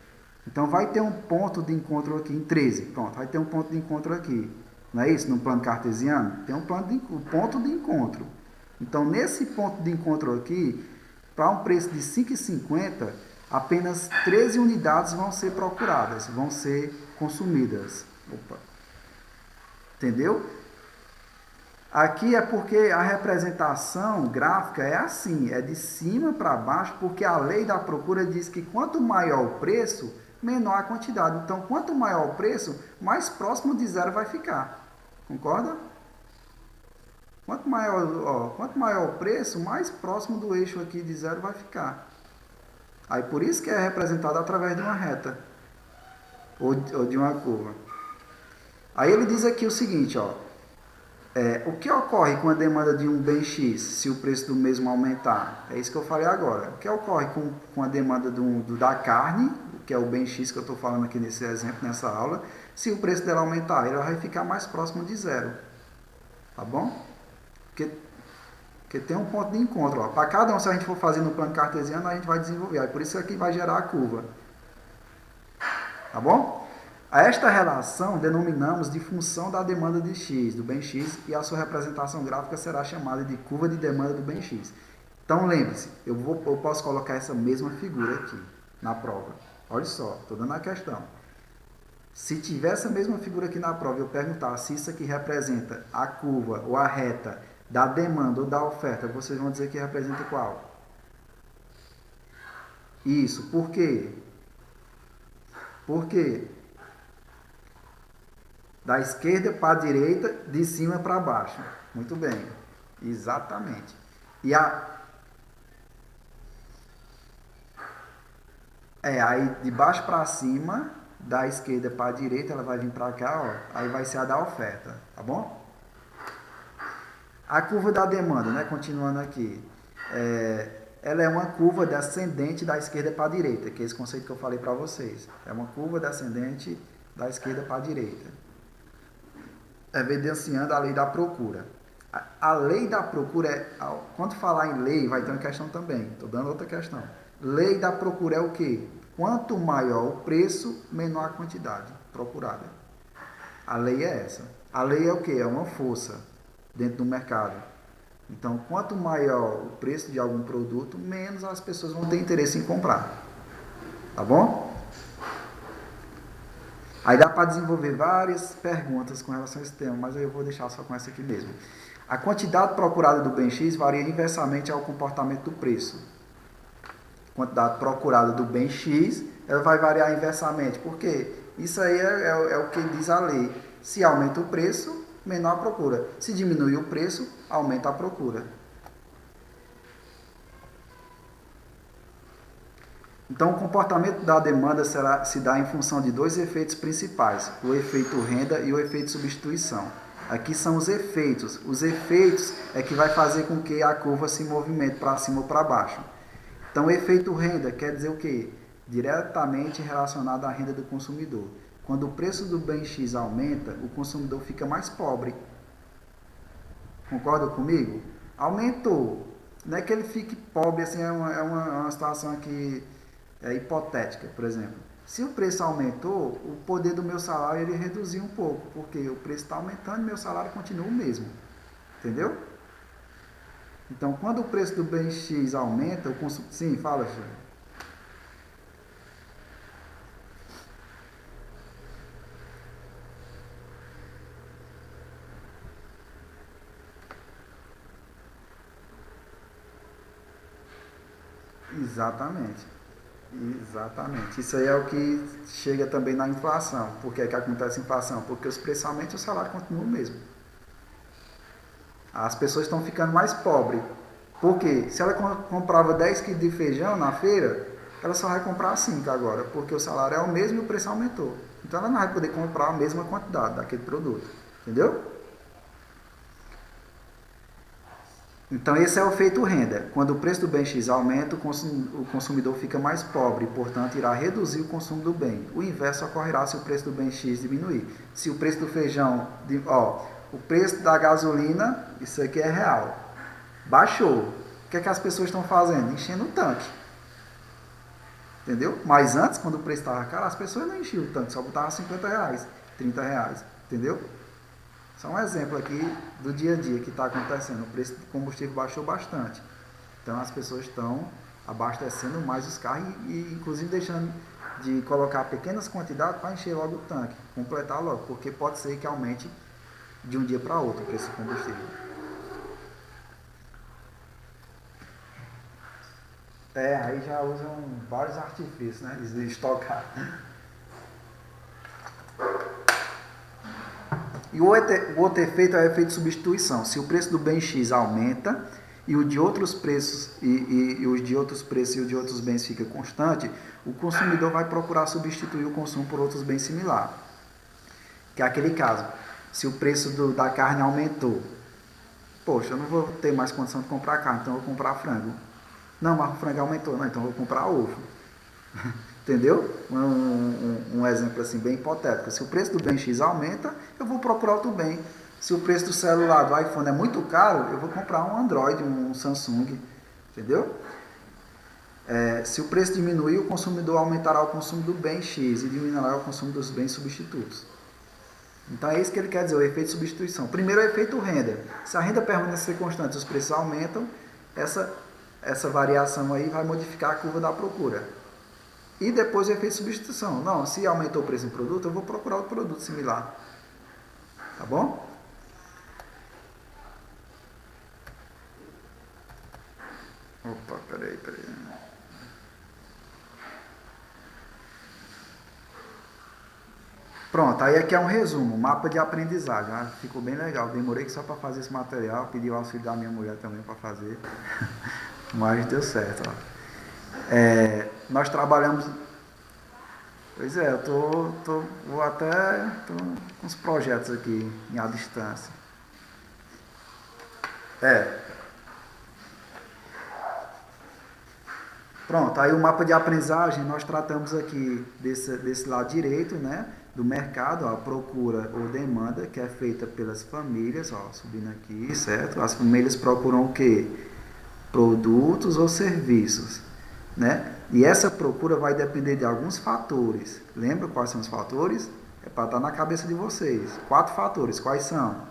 Então vai ter um ponto de encontro aqui em 13, pronto, vai ter um ponto de encontro aqui. Não é isso? No plano cartesiano, tem um ponto de encontro. Então nesse ponto de encontro aqui, para um preço de 5,50, apenas 13 unidades vão ser procuradas, vão ser consumidas. Opa. Entendeu? Aqui é porque a representação gráfica é assim, é de cima para baixo, porque a lei da procura diz que quanto maior o preço, menor a quantidade. Então, quanto maior o preço, mais próximo de zero vai ficar. Concorda? Quanto maior o preço, mais próximo do eixo aqui de zero vai ficar. Aí por isso que é representado através de uma reta ou de uma curva. Aí ele diz aqui o seguinte, ó. O que ocorre com a demanda de um bem X se o preço do mesmo aumentar? É isso que eu falei agora. O que ocorre com a demanda da carne, que é o bem X que eu estou falando aqui nesse exemplo, nessa aula, se o preço dela aumentar? Ele vai ficar mais próximo de zero. Tá bom? Porque tem um ponto de encontro. Para cada um, se a gente for fazer no plano cartesiano, a gente vai desenvolver. Aí por isso aqui vai gerar a curva. Tá bom? A esta relação denominamos de função da demanda de X, do bem X, e a sua representação gráfica será chamada de curva de demanda do bem X. Então lembre-se, eu posso colocar essa mesma figura aqui na prova. Olha só, estou dando a questão. Se tiver essa mesma figura aqui na prova e eu perguntar se isso aqui representa a curva ou a reta da demanda ou da oferta, vocês vão dizer que representa qual? Isso, por quê? Por quê? Da esquerda para a direita, de cima para baixo. Muito bem. Exatamente. E aí de baixo para cima, da esquerda para a direita, ela vai vir para cá, ó. Aí vai ser a da oferta, tá bom? A curva da demanda, né? Continuando aqui. Ela é uma curva descendente da esquerda para a direita, que é esse conceito que eu falei para vocês. É uma curva descendente da esquerda para a direita, evidenciando a lei da procura. A lei da procura quando falar em lei, vai ter uma questão também. Estou dando outra questão. Lei da procura é o quê? Quanto maior o preço, menor a quantidade procurada. A lei é essa. A lei é o quê? É uma força dentro do mercado. Então, quanto maior o preço de algum produto, menos as pessoas vão ter interesse em comprar. Tá bom? Aí dá para desenvolver várias perguntas com relação a esse tema, mas eu vou deixar só com essa aqui mesmo. A quantidade procurada do bem X varia inversamente ao comportamento do preço. A quantidade procurada do bem X, ela vai variar inversamente. Por quê? Isso aí é o que diz a lei. Se aumenta o preço, menor a procura. Se diminuir o preço, aumenta a procura. Então, o comportamento da demanda se dá em função de dois efeitos principais, o efeito renda e o efeito substituição. Aqui são os efeitos. Os efeitos é que vai fazer com que a curva se movimente para cima ou para baixo. Então, o efeito renda quer dizer o quê? Diretamente relacionado à renda do consumidor. Quando o preço do bem X aumenta, o consumidor fica mais pobre. Concorda comigo? Aumentou. Não é que ele fique pobre, assim, é uma situação aqui hipotética, por exemplo. Se o preço aumentou, o poder do meu salário ele reduziu um pouco, porque o preço está aumentando e meu salário continua o mesmo. Entendeu? Então, quando o preço do bem X aumenta, o consumo... Sim, fala, Júlio. Exatamente. Exatamente. Isso aí é o que chega também na inflação. Por que é que acontece a inflação? Porque os preços aumentam e o salário continua o mesmo. As pessoas estão ficando mais pobres. Por quê? Se ela comprava 10 quilos de feijão na feira, ela só vai comprar 5 agora, porque o salário é o mesmo e o preço aumentou. Então ela não vai poder comprar a mesma quantidade daquele produto. Entendeu? Então esse é o efeito renda. Quando o preço do bem X aumenta, o consumidor fica mais pobre e, portanto, irá reduzir o consumo do bem. O inverso ocorrerá se o preço do bem X diminuir. Se o preço do feijão, o preço da gasolina, isso aqui é real, baixou. O que é que as pessoas estão fazendo? Enchendo o tanque. Entendeu? Mas antes, quando o preço estava caro, as pessoas não enchiam o tanque, só botavam R$50, R$30. Entendeu? Só um exemplo aqui do dia a dia que está acontecendo. O preço do combustível baixou bastante. Então as pessoas estão abastecendo mais os carros e inclusive deixando de colocar pequenas quantidades para encher logo o tanque, completar logo, porque pode ser que aumente de um dia para outro o preço do combustível. Aí já usam vários artifícios, né? De estocar. E o outro efeito é o efeito de substituição. Se o preço do bem X aumenta e o de outros preços e os de outros preços e o de outros bens fica constante, o consumidor vai procurar substituir o consumo por outros bens similares. Que é aquele caso, se o preço da carne aumentou, poxa, eu não vou ter mais condição de comprar carne, então eu vou comprar frango. Não, mas o frango aumentou, não, então eu vou comprar ovo. Entendeu? Um exemplo assim bem hipotético. Se o preço do bem X aumenta, eu vou procurar outro bem. Se o preço do celular, do iPhone é muito caro, eu vou comprar um Android, um Samsung. Entendeu? Se o preço diminuir, o consumidor aumentará o consumo do bem X e diminuirá o consumo dos bens substitutos. Então é isso que ele quer dizer, o efeito de substituição. Primeiro é o efeito renda. Se a renda permanecer constante e os preços aumentam, essa variação aí vai modificar a curva da procura. E depois o efeito de substituição. Não, se aumentou o preço do produto, eu vou procurar outro produto similar. Tá bom? Opa, peraí. Pronto, aí aqui é um resumo, mapa de aprendizagem. Ficou bem legal. Demorei só para fazer esse material, pedi o auxílio da minha mulher também para fazer. Mas deu certo, ó. Nós trabalhamos. Pois é, eu tô com uns projetos aqui à distância. Pronto, aí o mapa de aprendizagem nós tratamos aqui desse lado direito, né? Do mercado, ó, a procura ou demanda, que é feita pelas famílias, ó, subindo aqui, certo? As famílias procuram o quê? Produtos ou serviços. Né? E essa procura vai depender de alguns fatores. Lembra quais são os fatores? É para estar na cabeça de vocês. 4 fatores. Quais são?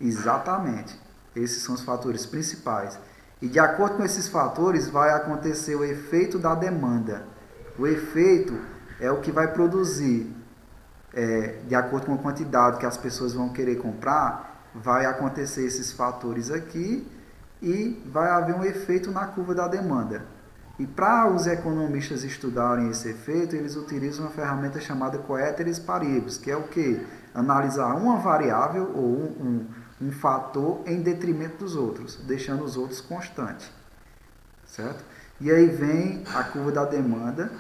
Exatamente. Esses são os fatores principais. E de acordo com esses fatores vai acontecer o efeito da demanda. O efeito é o que vai produzir de acordo com a quantidade que as pessoas vão querer comprar, vai acontecer esses fatores aqui e vai haver um efeito na curva da demanda. E para os economistas estudarem esse efeito, eles utilizam uma ferramenta chamada Coeteris Paribus, que é o quê? Analisar uma variável ou um fator em detrimento dos outros, deixando os outros constantes, certo? E aí vem a curva da demanda,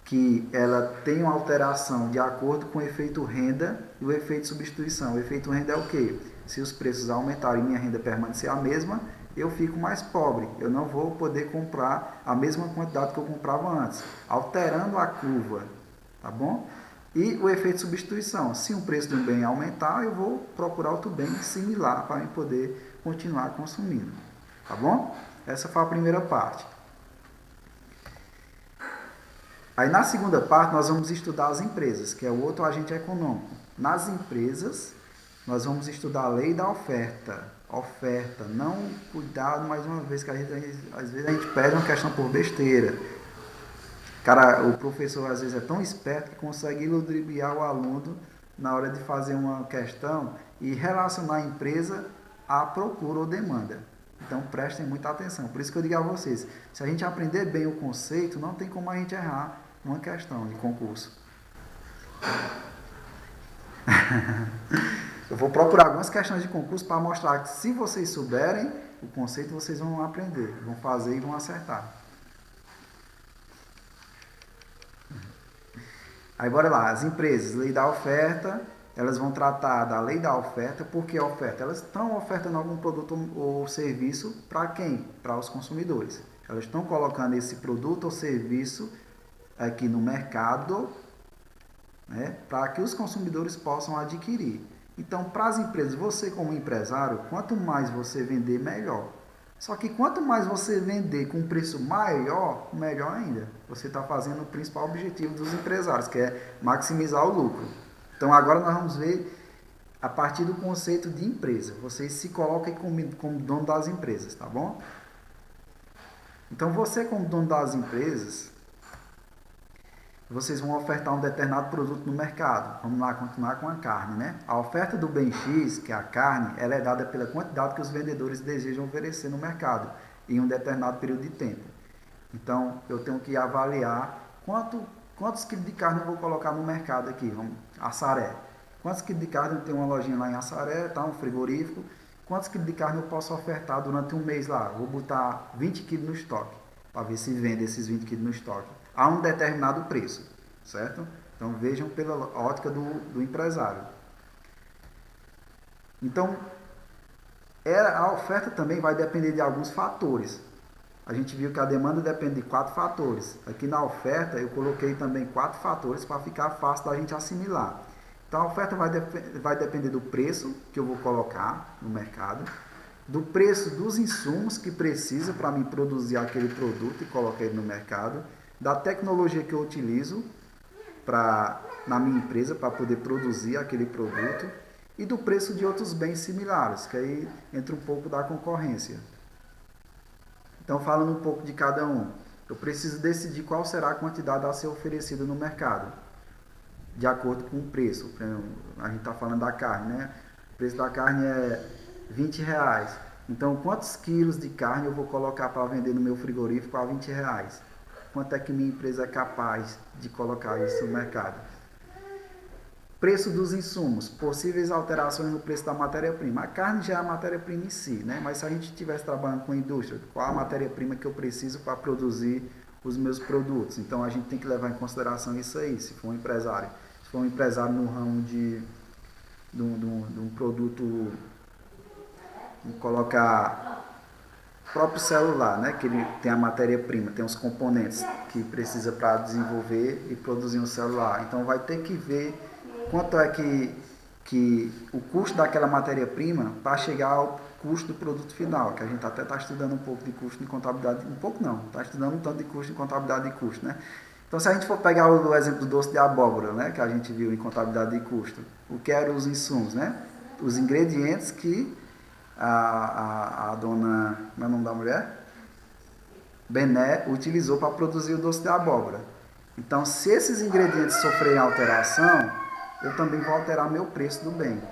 que ela tem uma alteração de acordo com o efeito renda e o efeito substituição. O efeito renda é o quê? Se os preços aumentarem e minha renda permanecer a mesma, eu fico mais pobre. Eu não vou poder comprar a mesma quantidade que eu comprava antes, alterando a curva, tá bom? E o efeito substituição. Se o preço de um bem aumentar, eu vou procurar outro bem similar para eu poder continuar consumindo, tá bom? Essa foi a primeira parte. Aí na segunda parte nós vamos estudar as empresas, que é o outro agente econômico. Nas empresas, nós vamos estudar a lei da oferta. Oferta, não, cuidado mais uma vez, que às vezes a gente perde uma questão por besteira. Cara, o professor às vezes é tão esperto que consegue ludibriar o aluno na hora de fazer uma questão e relacionar a empresa à procura ou demanda. Então prestem muita atenção. Por isso que eu digo a vocês, se a gente aprender bem o conceito, não tem como a gente errar uma questão de concurso. Eu vou procurar algumas questões de concurso para mostrar que se vocês souberem o conceito, vocês vão aprender, vão fazer e vão acertar. Aí bora lá, as empresas, lei da oferta, elas vão tratar da lei da oferta. Por que oferta? Elas estão ofertando algum produto ou serviço para quem? Para os consumidores. Elas estão colocando esse produto ou serviço aqui no mercado, né, para que os consumidores possam adquirir. Então, para as empresas, você como empresário, quanto mais você vender, melhor. Só que quanto mais você vender com um preço maior, melhor ainda. Você está fazendo o principal objetivo dos empresários, que é maximizar o lucro. Então, agora nós vamos ver a partir do conceito de empresa. Vocês se coloquem como dono das empresas, tá bom? Então, você como dono das empresas, vocês vão ofertar um determinado produto no mercado. Vamos lá continuar com a carne, né? A oferta do bem X, que é a carne, ela é dada pela quantidade que os vendedores desejam oferecer no mercado em um determinado período de tempo. Então, eu tenho que avaliar quantos quilos de carne eu vou colocar no mercado aqui. Vamos, Assaré. Quantos quilos de carne eu tenho uma lojinha lá em Assaré, tá? Um frigorífico. Quantos quilos de carne eu posso ofertar durante um mês lá? Vou botar 20 quilos no estoque, para ver se vende esses 20 quilos no estoque a um determinado preço, certo? Então vejam pela ótica do empresário. Então, a oferta também vai depender de alguns fatores. A gente viu que a demanda depende de 4 fatores. Aqui na oferta eu coloquei também 4 fatores para ficar fácil da gente assimilar. Então a oferta vai depender do preço que eu vou colocar no mercado, do preço dos insumos que precisa para me produzir aquele produto e colocar ele no mercado, da tecnologia que eu utilizo na minha empresa para poder produzir aquele produto e do preço de outros bens similares, que aí entra um pouco da concorrência. Então, falando um pouco de cada um, eu preciso decidir qual será a quantidade a ser oferecida no mercado, de acordo com o preço. A gente está falando da carne, né? O preço da carne é R$20. Então, quantos quilos de carne eu vou colocar para vender no meu frigorífico a R$20? Quanto é que minha empresa é capaz de colocar isso no mercado? Preço dos insumos, possíveis alterações no preço da matéria-prima. A carne já é a matéria-prima em si, né? Mas se a gente estivesse trabalhando com indústria, qual a matéria-prima que eu preciso para produzir os meus produtos? Então a gente tem que levar em consideração isso aí, se for um empresário. Se for um empresário no ramo de um produto, vou colocar próprio celular, né, que ele tem a matéria-prima, tem os componentes que precisa para desenvolver e produzir um celular. Então vai ter que ver quanto é que o custo daquela matéria-prima para chegar ao custo do produto final, que a gente até está estudando um pouco de custo em contabilidade, um pouco não, está estudando um tanto de custo em contabilidade de custo, né? Então se a gente for pegar o exemplo do doce de abóbora, né, que a gente viu em contabilidade de custo, o que eram os insumos, né? Os ingredientes que a dona, como é o nome da mulher? Bené utilizou para produzir o doce de abóbora. Então, se esses ingredientes sofrerem alteração, eu também vou alterar meu preço do bem.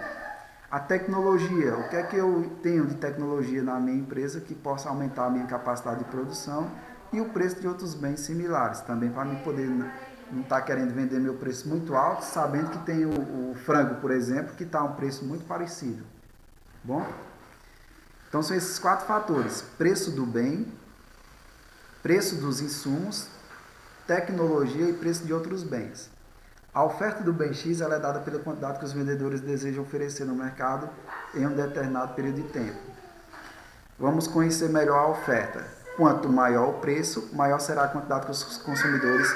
A tecnologia, o que eu tenho de tecnologia na minha empresa que possa aumentar a minha capacidade de produção e o preço de outros bens similares, também para mim poder não estar querendo vender meu preço muito alto, sabendo que tem o frango, por exemplo, que está a um preço muito parecido. Bom? Então são esses 4 fatores: preço do bem, preço dos insumos, tecnologia e preço de outros bens. A oferta do bem X ela é dada pela quantidade que os vendedores desejam oferecer no mercado em um determinado período de tempo. Vamos conhecer melhor a oferta. Quanto maior o preço, maior será a quantidade que os consumidores,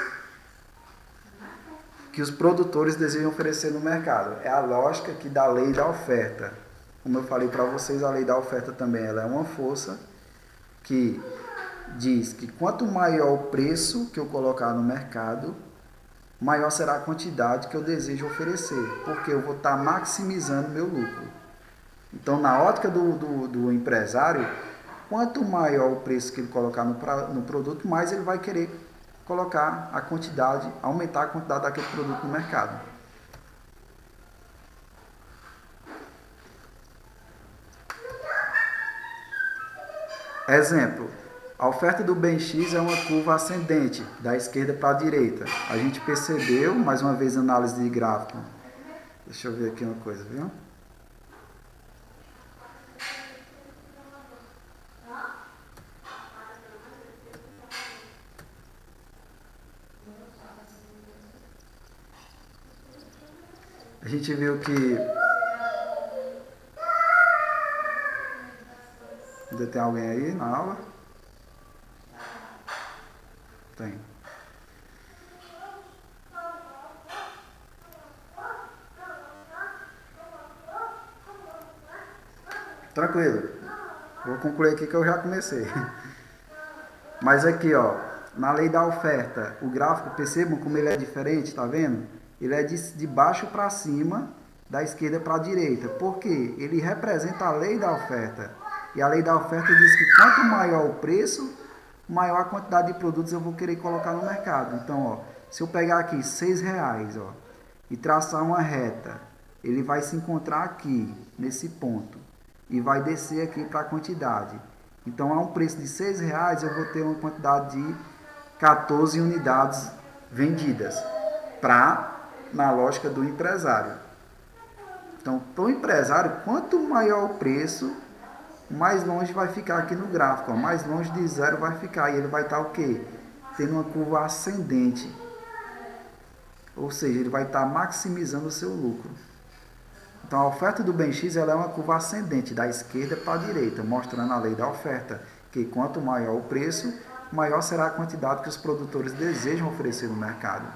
que os produtores desejam oferecer no mercado. É a lógica aqui da lei da oferta. Como eu falei para vocês, a lei da oferta também ela é uma força que diz que quanto maior o preço que eu colocar no mercado, maior será a quantidade que eu desejo oferecer, porque eu vou estar maximizando meu lucro. Então, na ótica do empresário, quanto maior o preço que ele colocar no produto, mais ele vai querer colocar a quantidade, aumentar a quantidade daquele produto no mercado. Exemplo, a oferta do bem X é uma curva ascendente, da esquerda para a direita. A gente percebeu, mais uma vez, análise de gráfico. Deixa eu ver aqui uma coisa, viu? A gente viu que... Ainda tem alguém aí na aula? Tem. Tranquilo. Vou concluir aqui que eu já comecei. Mas aqui, ó, na lei da oferta, o gráfico, percebam como ele é diferente, tá vendo? Ele é de baixo para cima, da esquerda para a direita. Por quê? Ele representa a lei da oferta. E a lei da oferta diz que quanto maior o preço, maior a quantidade de produtos eu vou querer colocar no mercado. Então, ó, se eu pegar aqui R$6, ó, e traçar uma reta, ele vai se encontrar aqui, nesse ponto, e vai descer aqui para a quantidade. Então, a um preço de R$6, eu vou ter uma quantidade de 14 unidades vendidas, na lógica do empresário. Então, para o empresário, quanto maior o preço, mais longe vai ficar aqui no gráfico, ó, mais longe de zero vai ficar, e ele vai estar o quê? Tendo uma curva ascendente, ou seja, ele vai estar maximizando o seu lucro. Então, a oferta do bem X ela é uma curva ascendente, da esquerda para a direita, mostrando a lei da oferta, que quanto maior o preço, maior será a quantidade que os produtores desejam oferecer no mercado.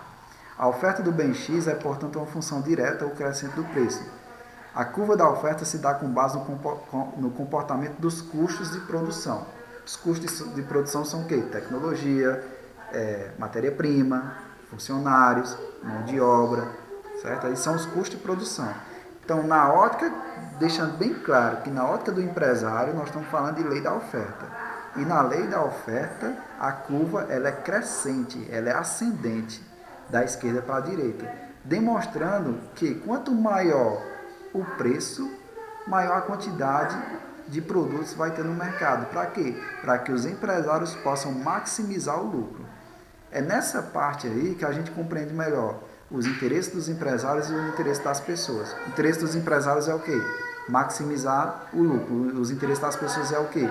A oferta do bem X é, portanto, uma função direta ou crescente do preço. A curva da oferta se dá com base no comportamento dos custos de produção. Os custos de produção são o quê? Tecnologia, matéria-prima, funcionários, mão de obra, certo? Aí são os custos de produção. Então, na ótica, deixando bem claro que na ótica do empresário, nós estamos falando de lei da oferta. E na lei da oferta, a curva ela é crescente, ela é ascendente, da esquerda para a direita, demonstrando que quanto maior o preço, maior a quantidade de produtos vai ter no mercado. Para quê? Para que os empresários possam maximizar o lucro. É nessa parte aí que a gente compreende melhor os interesses dos empresários e o interesse das pessoas. O interesse dos empresários é o quê? Maximizar o lucro. Os interesses das pessoas é o quê?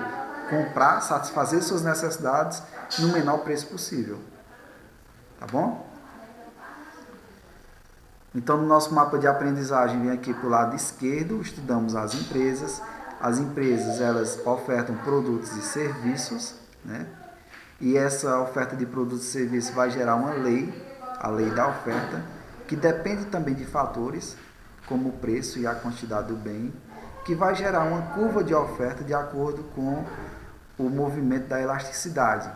Comprar, satisfazer suas necessidades no menor preço possível. Tá bom? Então, no nosso mapa de aprendizagem, vem aqui para o lado esquerdo, estudamos as empresas. As empresas, elas ofertam produtos e serviços, né? E essa oferta de produtos e serviços vai gerar uma lei, a lei da oferta, que depende também de fatores, como o preço e a quantidade do bem, que vai gerar uma curva de oferta de acordo com o movimento da elasticidade.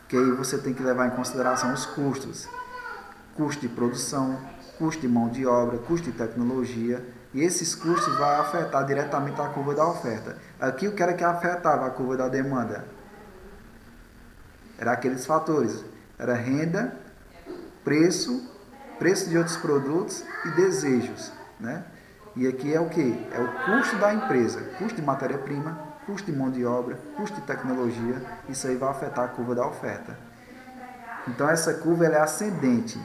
Que aí você tem que levar em consideração os custos. Custo de produção, custo de mão de obra, custo de tecnologia, e esses custos vão afetar diretamente a curva da oferta. Aqui o que era que afetava a curva da demanda? Era aqueles fatores, era renda, preço, preço de outros produtos e desejos, né? E aqui é o que? É o custo da empresa, custo de matéria-prima, custo de mão de obra, custo de tecnologia, isso aí vai afetar a curva da oferta. Então essa curva ela é ascendente,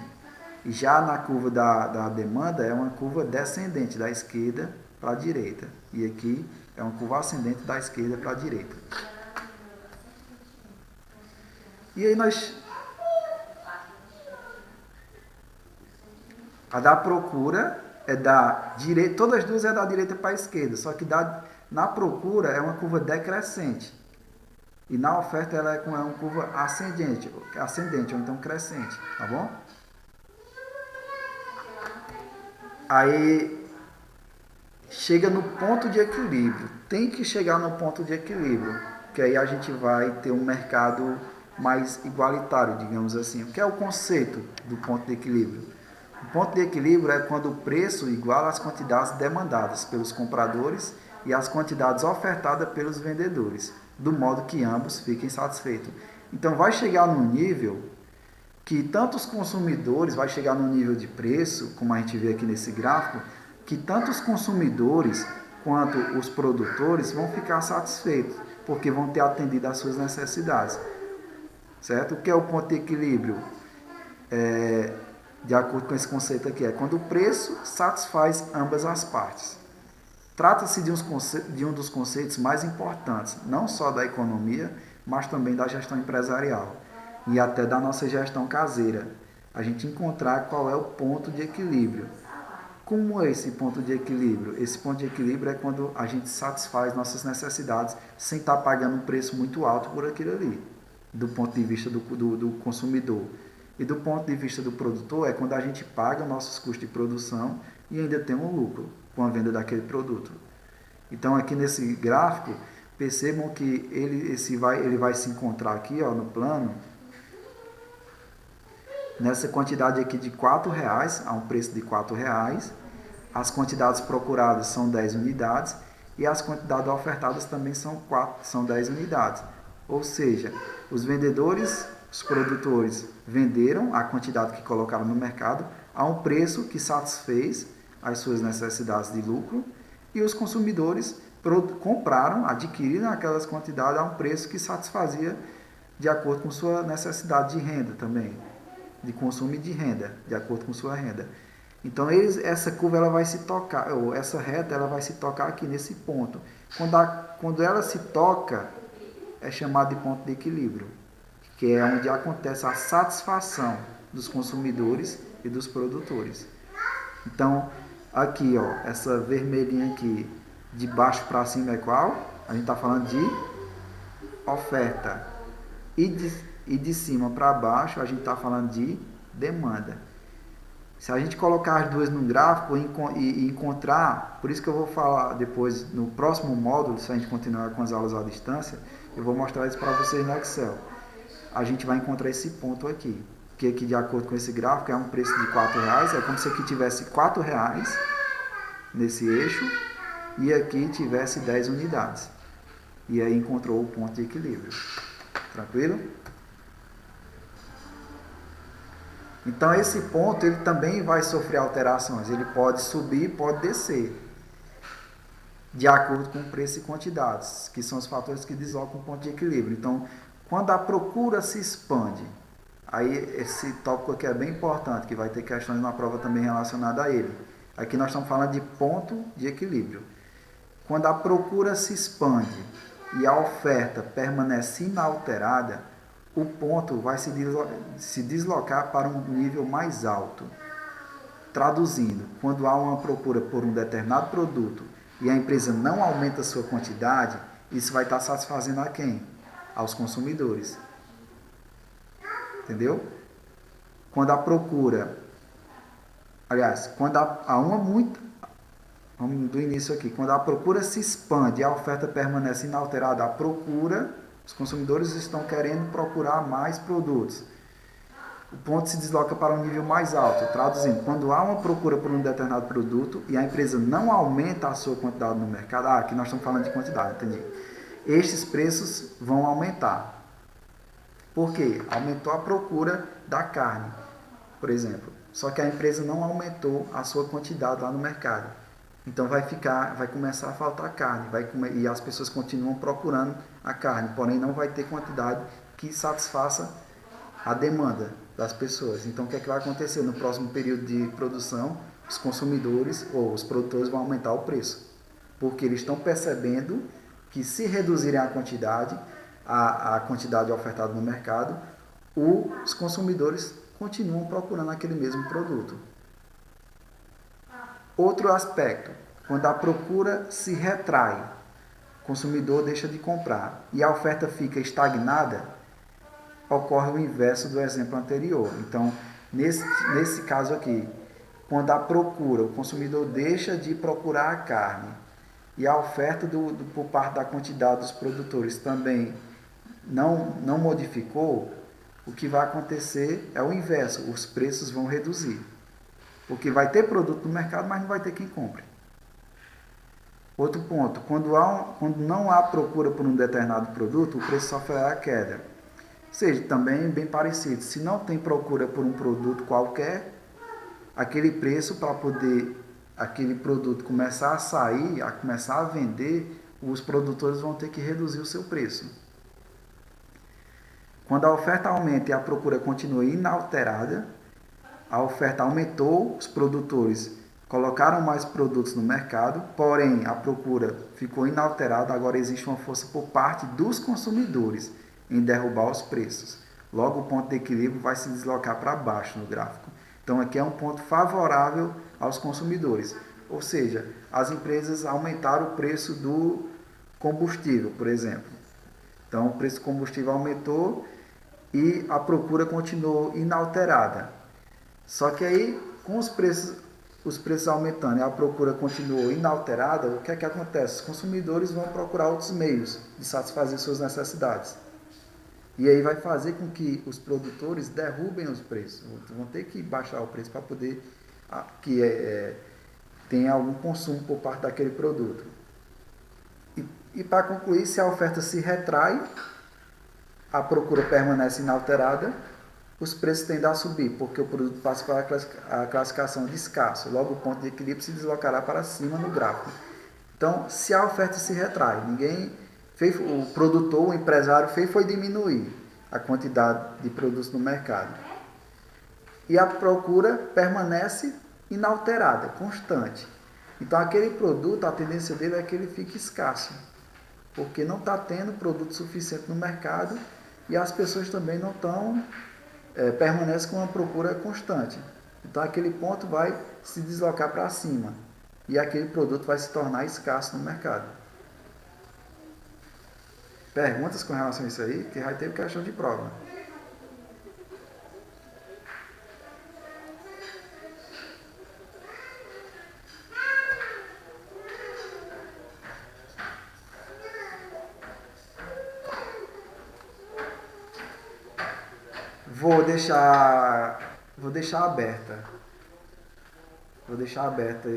e já na curva da demanda é uma curva descendente, da esquerda para a direita, e aqui é uma curva ascendente da esquerda para a direita. E aí a da procura é da direita, todas as duas é da direita para a esquerda, só que na procura é uma curva decrescente. E na oferta ela é uma curva ascendente, ou então crescente, tá bom? Aí chega no ponto de equilíbrio. Tem que chegar no ponto de equilíbrio, que aí a gente vai ter um mercado mais igualitário, digamos assim. O que é o conceito do ponto de equilíbrio? O ponto de equilíbrio é quando o preço iguala as quantidades demandadas pelos compradores e as quantidades ofertadas pelos vendedores, do modo que ambos fiquem satisfeitos. Então vai chegar num nível que tanto os consumidores, vai chegar no nível de preço, como a gente vê aqui nesse gráfico, que tanto os consumidores quanto os produtores vão ficar satisfeitos, porque vão ter atendido às suas necessidades. Certo? O que é o ponto de equilíbrio? De acordo com esse conceito aqui, é quando o preço satisfaz ambas as partes. Trata-se de um dos conceitos mais importantes, não só da economia, mas também da gestão empresarial e até da nossa gestão caseira. A gente encontrar qual é o ponto de equilíbrio. Como é esse ponto de equilíbrio? Esse ponto de equilíbrio é quando a gente satisfaz nossas necessidades sem estar pagando um preço muito alto por aquilo ali, do ponto de vista do consumidor. E do ponto de vista do produtor é quando a gente paga nossos custos de produção e ainda tem um lucro com a venda daquele produto. Então aqui nesse gráfico, percebam que ele vai se encontrar aqui no plano, nessa quantidade aqui de R$4, a um preço de R$4, as quantidades procuradas são 10 unidades e as quantidades ofertadas também são 10 unidades. Ou seja, os vendedores, os produtores venderam a quantidade que colocaram no mercado a um preço que satisfez as suas necessidades de lucro e os consumidores compraram, adquiriram aquelas quantidades a um preço que satisfazia de acordo com sua necessidade de renda também, de consumo e de renda, de acordo com sua renda. Então essa curva ela vai se tocar, ou essa reta ela vai se tocar aqui nesse ponto. Quando ela se toca, é chamado de ponto de equilíbrio, que é onde acontece a satisfação dos consumidores e dos produtores. Então, aqui, essa vermelhinha aqui, de baixo para cima é qual? A gente está falando de oferta. E de cima para baixo, a gente está falando de demanda. Se a gente colocar as duas no gráfico e encontrar, por isso que eu vou falar depois, no próximo módulo, se a gente continuar com as aulas à distância, eu vou mostrar isso para vocês no Excel. A gente vai encontrar esse ponto aqui, que aqui de acordo com esse gráfico é um preço de R$4, é como se aqui tivesse R$4 nesse eixo e aqui tivesse 10 unidades. E aí encontrou o ponto de equilíbrio. Tranquilo? Então esse ponto ele também vai sofrer alterações, ele pode subir, pode descer, de acordo com preço e quantidades, que são os fatores que deslocam o ponto de equilíbrio. Então, quando a procura se expande, aí esse tópico aqui é bem importante, que vai ter questões na prova também relacionadas a ele. Aqui nós estamos falando de ponto de equilíbrio. Quando a procura se expande e a oferta permanece inalterada, o ponto vai se deslocar para um nível mais alto. Traduzindo, quando há uma procura por um determinado produto e a empresa não aumenta a sua quantidade, isso vai estar satisfazendo a quem? Aos consumidores. Entendeu? Quando a procura... Aliás, quando há uma muita... Vamos do início aqui. Quando a procura se expande e a oferta permanece inalterada, a procura... Os consumidores estão querendo procurar mais produtos. O ponto se desloca para um nível mais alto. Traduzindo, quando há uma procura por um determinado produto e a empresa não aumenta a sua quantidade no mercado, aqui nós estamos falando de quantidade, entendi. Estes preços vão aumentar. Por quê? Aumentou a procura da carne, por exemplo. Só que a empresa não aumentou a sua quantidade lá no mercado. Então vai começar a faltar carne, e as pessoas continuam procurando a carne, porém não vai ter quantidade que satisfaça a demanda das pessoas. Então o que é que vai acontecer no próximo período de produção? Os consumidores ou os produtores vão aumentar o preço, porque eles estão percebendo que se reduzirem a quantidade ofertada no mercado, os consumidores continuam procurando aquele mesmo produto. Outro aspecto, quando a procura se retrai, o consumidor deixa de comprar e a oferta fica estagnada, ocorre o inverso do exemplo anterior. Então, nesse caso aqui, quando a procura, o consumidor deixa de procurar a carne e a oferta por parte da quantidade dos produtores também não modificou, o que vai acontecer é o inverso, os preços vão reduzir. Porque vai ter produto no mercado, mas não vai ter quem compre. Outro ponto, quando não há procura por um determinado produto, o preço sofrerá queda. Ou seja, também bem parecido, se não tem procura por um produto qualquer, aquele preço para poder aquele produto começar a sair, a começar a vender, os produtores vão ter que reduzir o seu preço. Quando a oferta aumenta e a procura continua inalterada, a oferta aumentou, os produtores colocaram mais produtos no mercado, porém a procura ficou inalterada, agora existe uma força por parte dos consumidores em derrubar os preços. Logo o ponto de equilíbrio vai se deslocar para baixo no gráfico. Então aqui é um ponto favorável aos consumidores, ou seja, as empresas aumentaram o preço do combustível, por exemplo. Então o preço do combustível aumentou e a procura continuou inalterada. Só que aí, com os preços aumentando e a procura continuou inalterada, o que é que acontece? Os consumidores vão procurar outros meios de satisfazer suas necessidades. E aí vai fazer com que os produtores derrubem os preços. Vão ter que baixar o preço para poder que tenha algum consumo por parte daquele produto. E para concluir, se a oferta se retrai, a procura permanece inalterada, os preços tendem a subir, porque o produto passa para a classificação de escasso. Logo, o ponto de equilíbrio se deslocará para cima no gráfico. Então, se a oferta se retrai, o produtor, o empresário foi diminuir a quantidade de produtos no mercado. E a procura permanece inalterada, constante. Então, aquele produto, a tendência dele é que ele fique escasso, porque não está tendo produto suficiente no mercado e as pessoas também não estão permanece com uma procura constante. Então aquele ponto vai se deslocar para cima e aquele produto vai se tornar escasso no mercado. Perguntas com relação a isso aí? Que vai ter questão de prova. Vou deixar aberta. Vou deixar aberta.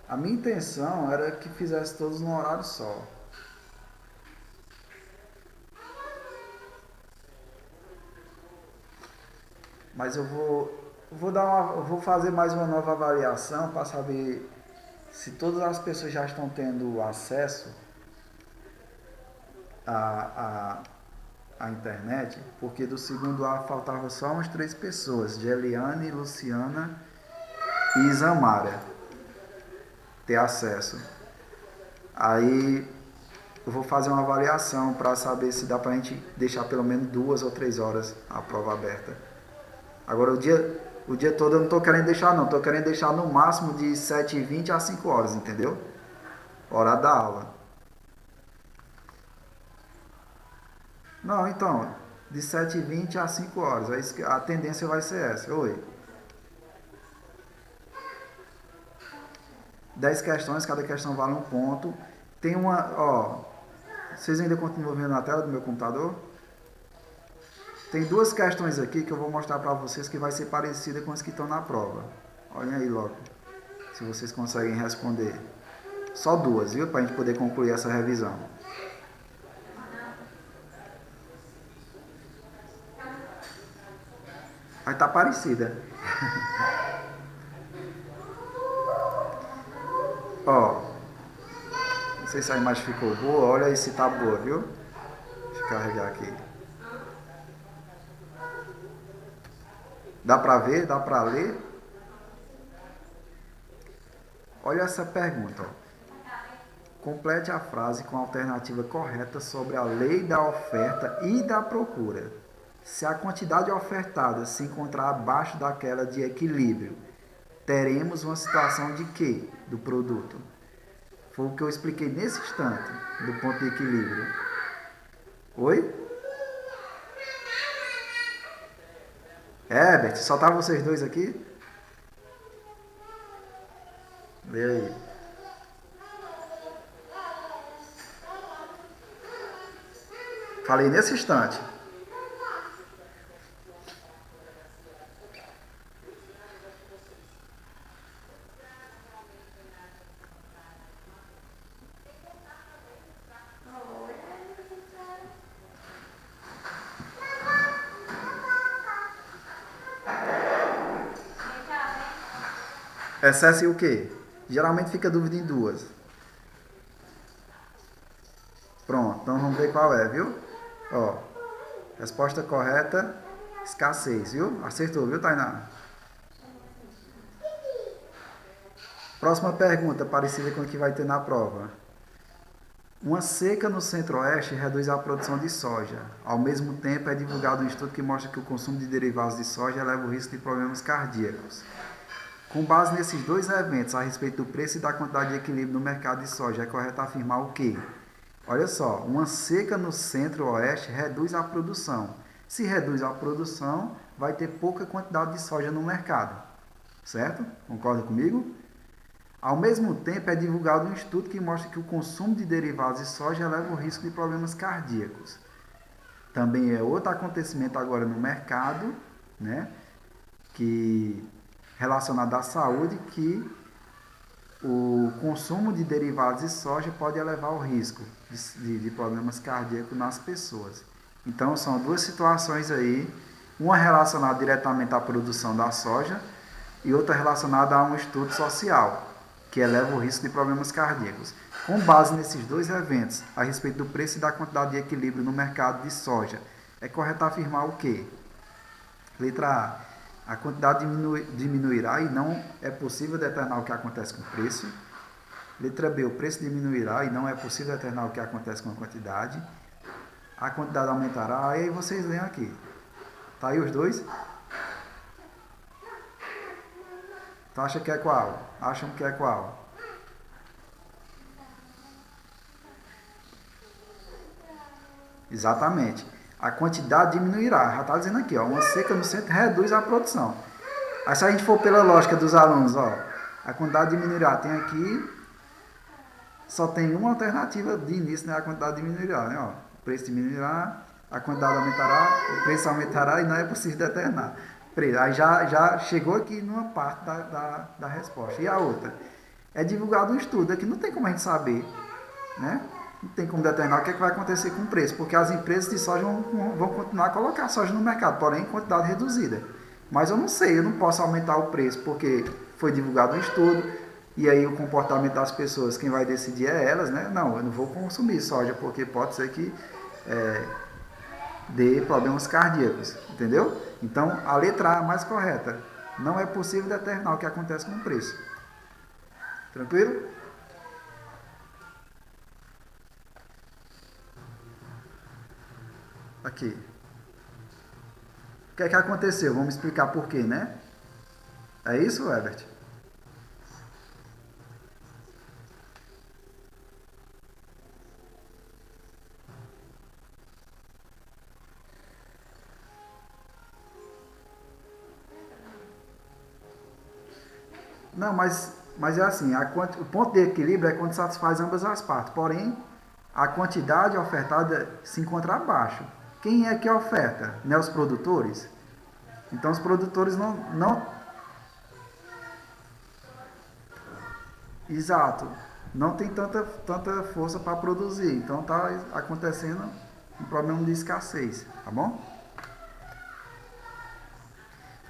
A minha intenção era que fizesse todos no horário só. Mas eu vou fazer mais uma nova avaliação para saber se todas as pessoas já estão tendo acesso à internet, porque do segundo A faltavam só umas 3 pessoas, Geliane, Luciana e Isamara, ter acesso. Aí eu vou fazer uma avaliação para saber se dá para a gente deixar pelo menos 2 ou 3 horas a prova aberta. Agora o dia todo eu não estou querendo deixar não, estou querendo deixar no máximo de 7h20 a 5 horas, entendeu? Hora da aula. Não, então, de 7h20 a 5 horas, a tendência vai ser essa. Oi. 10 questões, cada questão vale 1 ponto. Tem vocês ainda continuam vendo na tela do meu computador? Tem 2 questões aqui que eu vou mostrar para vocês que vai ser parecida com as que estão na prova. Olhem aí logo, se vocês conseguem responder. Só 2, viu? Para a gente poder concluir essa revisão. Vai estar parecida. sei se a imagem ficou boa. Olha aí se tá boa, viu? Deixa eu carregar aqui. Dá pra ver? Dá pra ler? Olha essa pergunta. Ó. Complete a frase com a alternativa correta sobre a lei da oferta e da procura. Se a quantidade ofertada se encontrar abaixo daquela de equilíbrio, teremos uma situação de quê? Do produto. Foi o que eu expliquei nesse instante, do ponto de equilíbrio. Oi? Herbert, só tá vocês dois aqui? Vê aí. Falei nesse instante. Excesso e o quê? Geralmente fica dúvida em duas. Pronto, então vamos ver qual é, viu? Ó, resposta correta, escassez, viu? Acertou, viu, Tainá? Próxima pergunta, parecida com a que vai ter na prova. Uma seca no centro-oeste reduz a produção de soja. Ao mesmo tempo, é divulgado um estudo que mostra que o consumo de derivados de soja eleva o risco de problemas cardíacos. Com base nesses dois eventos a respeito do preço e da quantidade de equilíbrio no mercado de soja, é correto afirmar o quê? Olha só, uma seca no centro-oeste reduz a produção. Se reduz a produção, vai ter pouca quantidade de soja no mercado. Certo? Concorda comigo? Ao mesmo tempo, é divulgado um estudo que mostra que o consumo de derivados de soja eleva o risco de problemas cardíacos. Também é outro acontecimento agora no mercado, né, que relacionado à saúde, que o consumo de derivados de soja pode elevar o risco de problemas cardíacos nas pessoas. Então, são duas situações aí, uma relacionada diretamente à produção da soja e outra relacionada a um estudo social, que eleva o risco de problemas cardíacos. Com base nesses dois eventos, a respeito do preço e da quantidade de equilíbrio no mercado de soja, é correto afirmar o quê? Letra A quantidade diminuirá e não é possível determinar o que acontece com o preço. Letra B, o preço diminuirá e não é possível determinar o que acontece com a quantidade. A quantidade aumentará, e aí vocês leem aqui. Tá aí os dois? Tu acha que é qual? Acham que é qual? Exatamente. A quantidade diminuirá. Já está dizendo aqui, ó, uma seca no centro reduz a produção. Aí se a gente for pela lógica dos alunos, ó, a quantidade diminuirá. Tem aqui, só tem uma alternativa de início, né? A quantidade diminuirá, né? Ó, o preço diminuirá, a quantidade aumentará, o preço aumentará e não é possível determinar. Aí já chegou aqui numa parte da resposta. E a outra? É divulgado um estudo, aqui não tem como a gente saber, né? Não tem como determinar o que, é que vai acontecer com o preço, porque as empresas de soja vão continuar a colocar soja no mercado, porém em quantidade reduzida. Mas eu não sei, eu não posso aumentar o preço, porque foi divulgado um estudo, e aí o comportamento das pessoas, quem vai decidir é elas, né? Não, eu não vou consumir soja, porque pode ser que dê problemas cardíacos, entendeu? Então, a letra A é a mais correta. Não é possível determinar o que acontece com o preço. Tranquilo? Aqui. O que é que aconteceu? Vamos explicar por quê, né? É isso, Herbert? Não, mas é assim, o ponto de equilíbrio é quando satisfaz ambas as partes. Porém, a quantidade ofertada se encontra abaixo. Quem é que oferta? Né, os produtores? Então, os produtores não... Exato. Não tem tanta força para produzir. Então, está acontecendo um problema de escassez. Tá bom?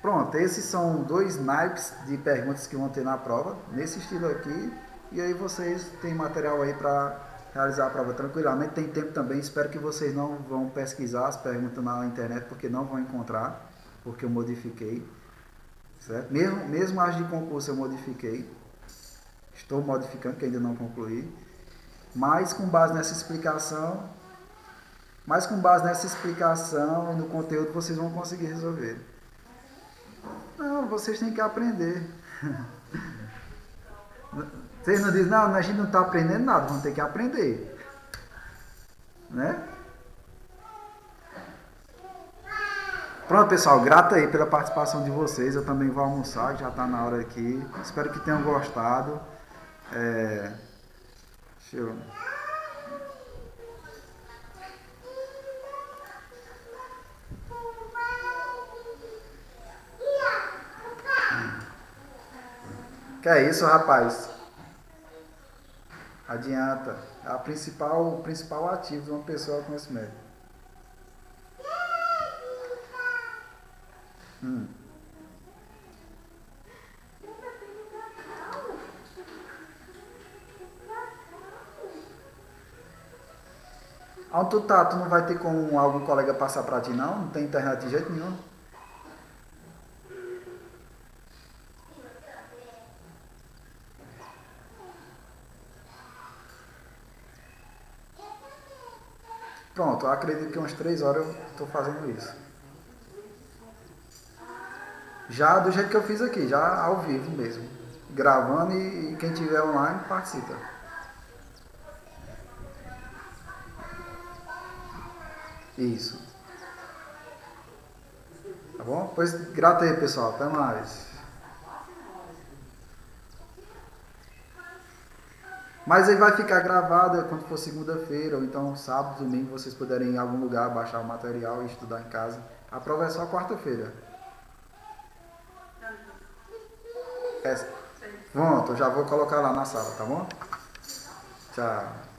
Pronto, esses são dois naipes de perguntas que vão ter na prova, nesse estilo aqui. E aí vocês têm material aí para realizar a prova tranquilamente. Tem tempo também, espero que vocês não vão pesquisar as perguntas na internet, porque não vão encontrar, porque eu modifiquei, certo? Mesmo as de concurso eu modifiquei, estou modificando, que ainda não concluí, mas com base nessa explicação, e no conteúdo vocês vão conseguir resolver. Não, vocês têm que aprender. Vocês não dizem, não, a gente não está aprendendo nada, vão ter que aprender. Né? Pronto, pessoal, grato aí pela participação de vocês. Eu também vou almoçar, já está na hora aqui. Espero que tenham gostado. Deixa eu... Que é isso, rapaz? Adianta. É o principal ativo de uma pessoa com conhecimento. Onde tu tá? Tu não vai ter como algum colega passar pra ti, não? Não tem internet de jeito nenhum? Pronto, eu acredito que umas 3 horas eu tô fazendo isso. Já do jeito que eu fiz aqui, já ao vivo mesmo. Gravando e quem tiver online participa. Isso. Tá bom? Pois grato aí, pessoal. Até mais. Mas aí vai ficar gravado quando for segunda-feira, ou então sábado, domingo, vocês puderem ir em algum lugar, baixar o material e estudar em casa. A prova é só quarta-feira. Pronto, eu já vou colocar lá na sala, tá bom? Tchau.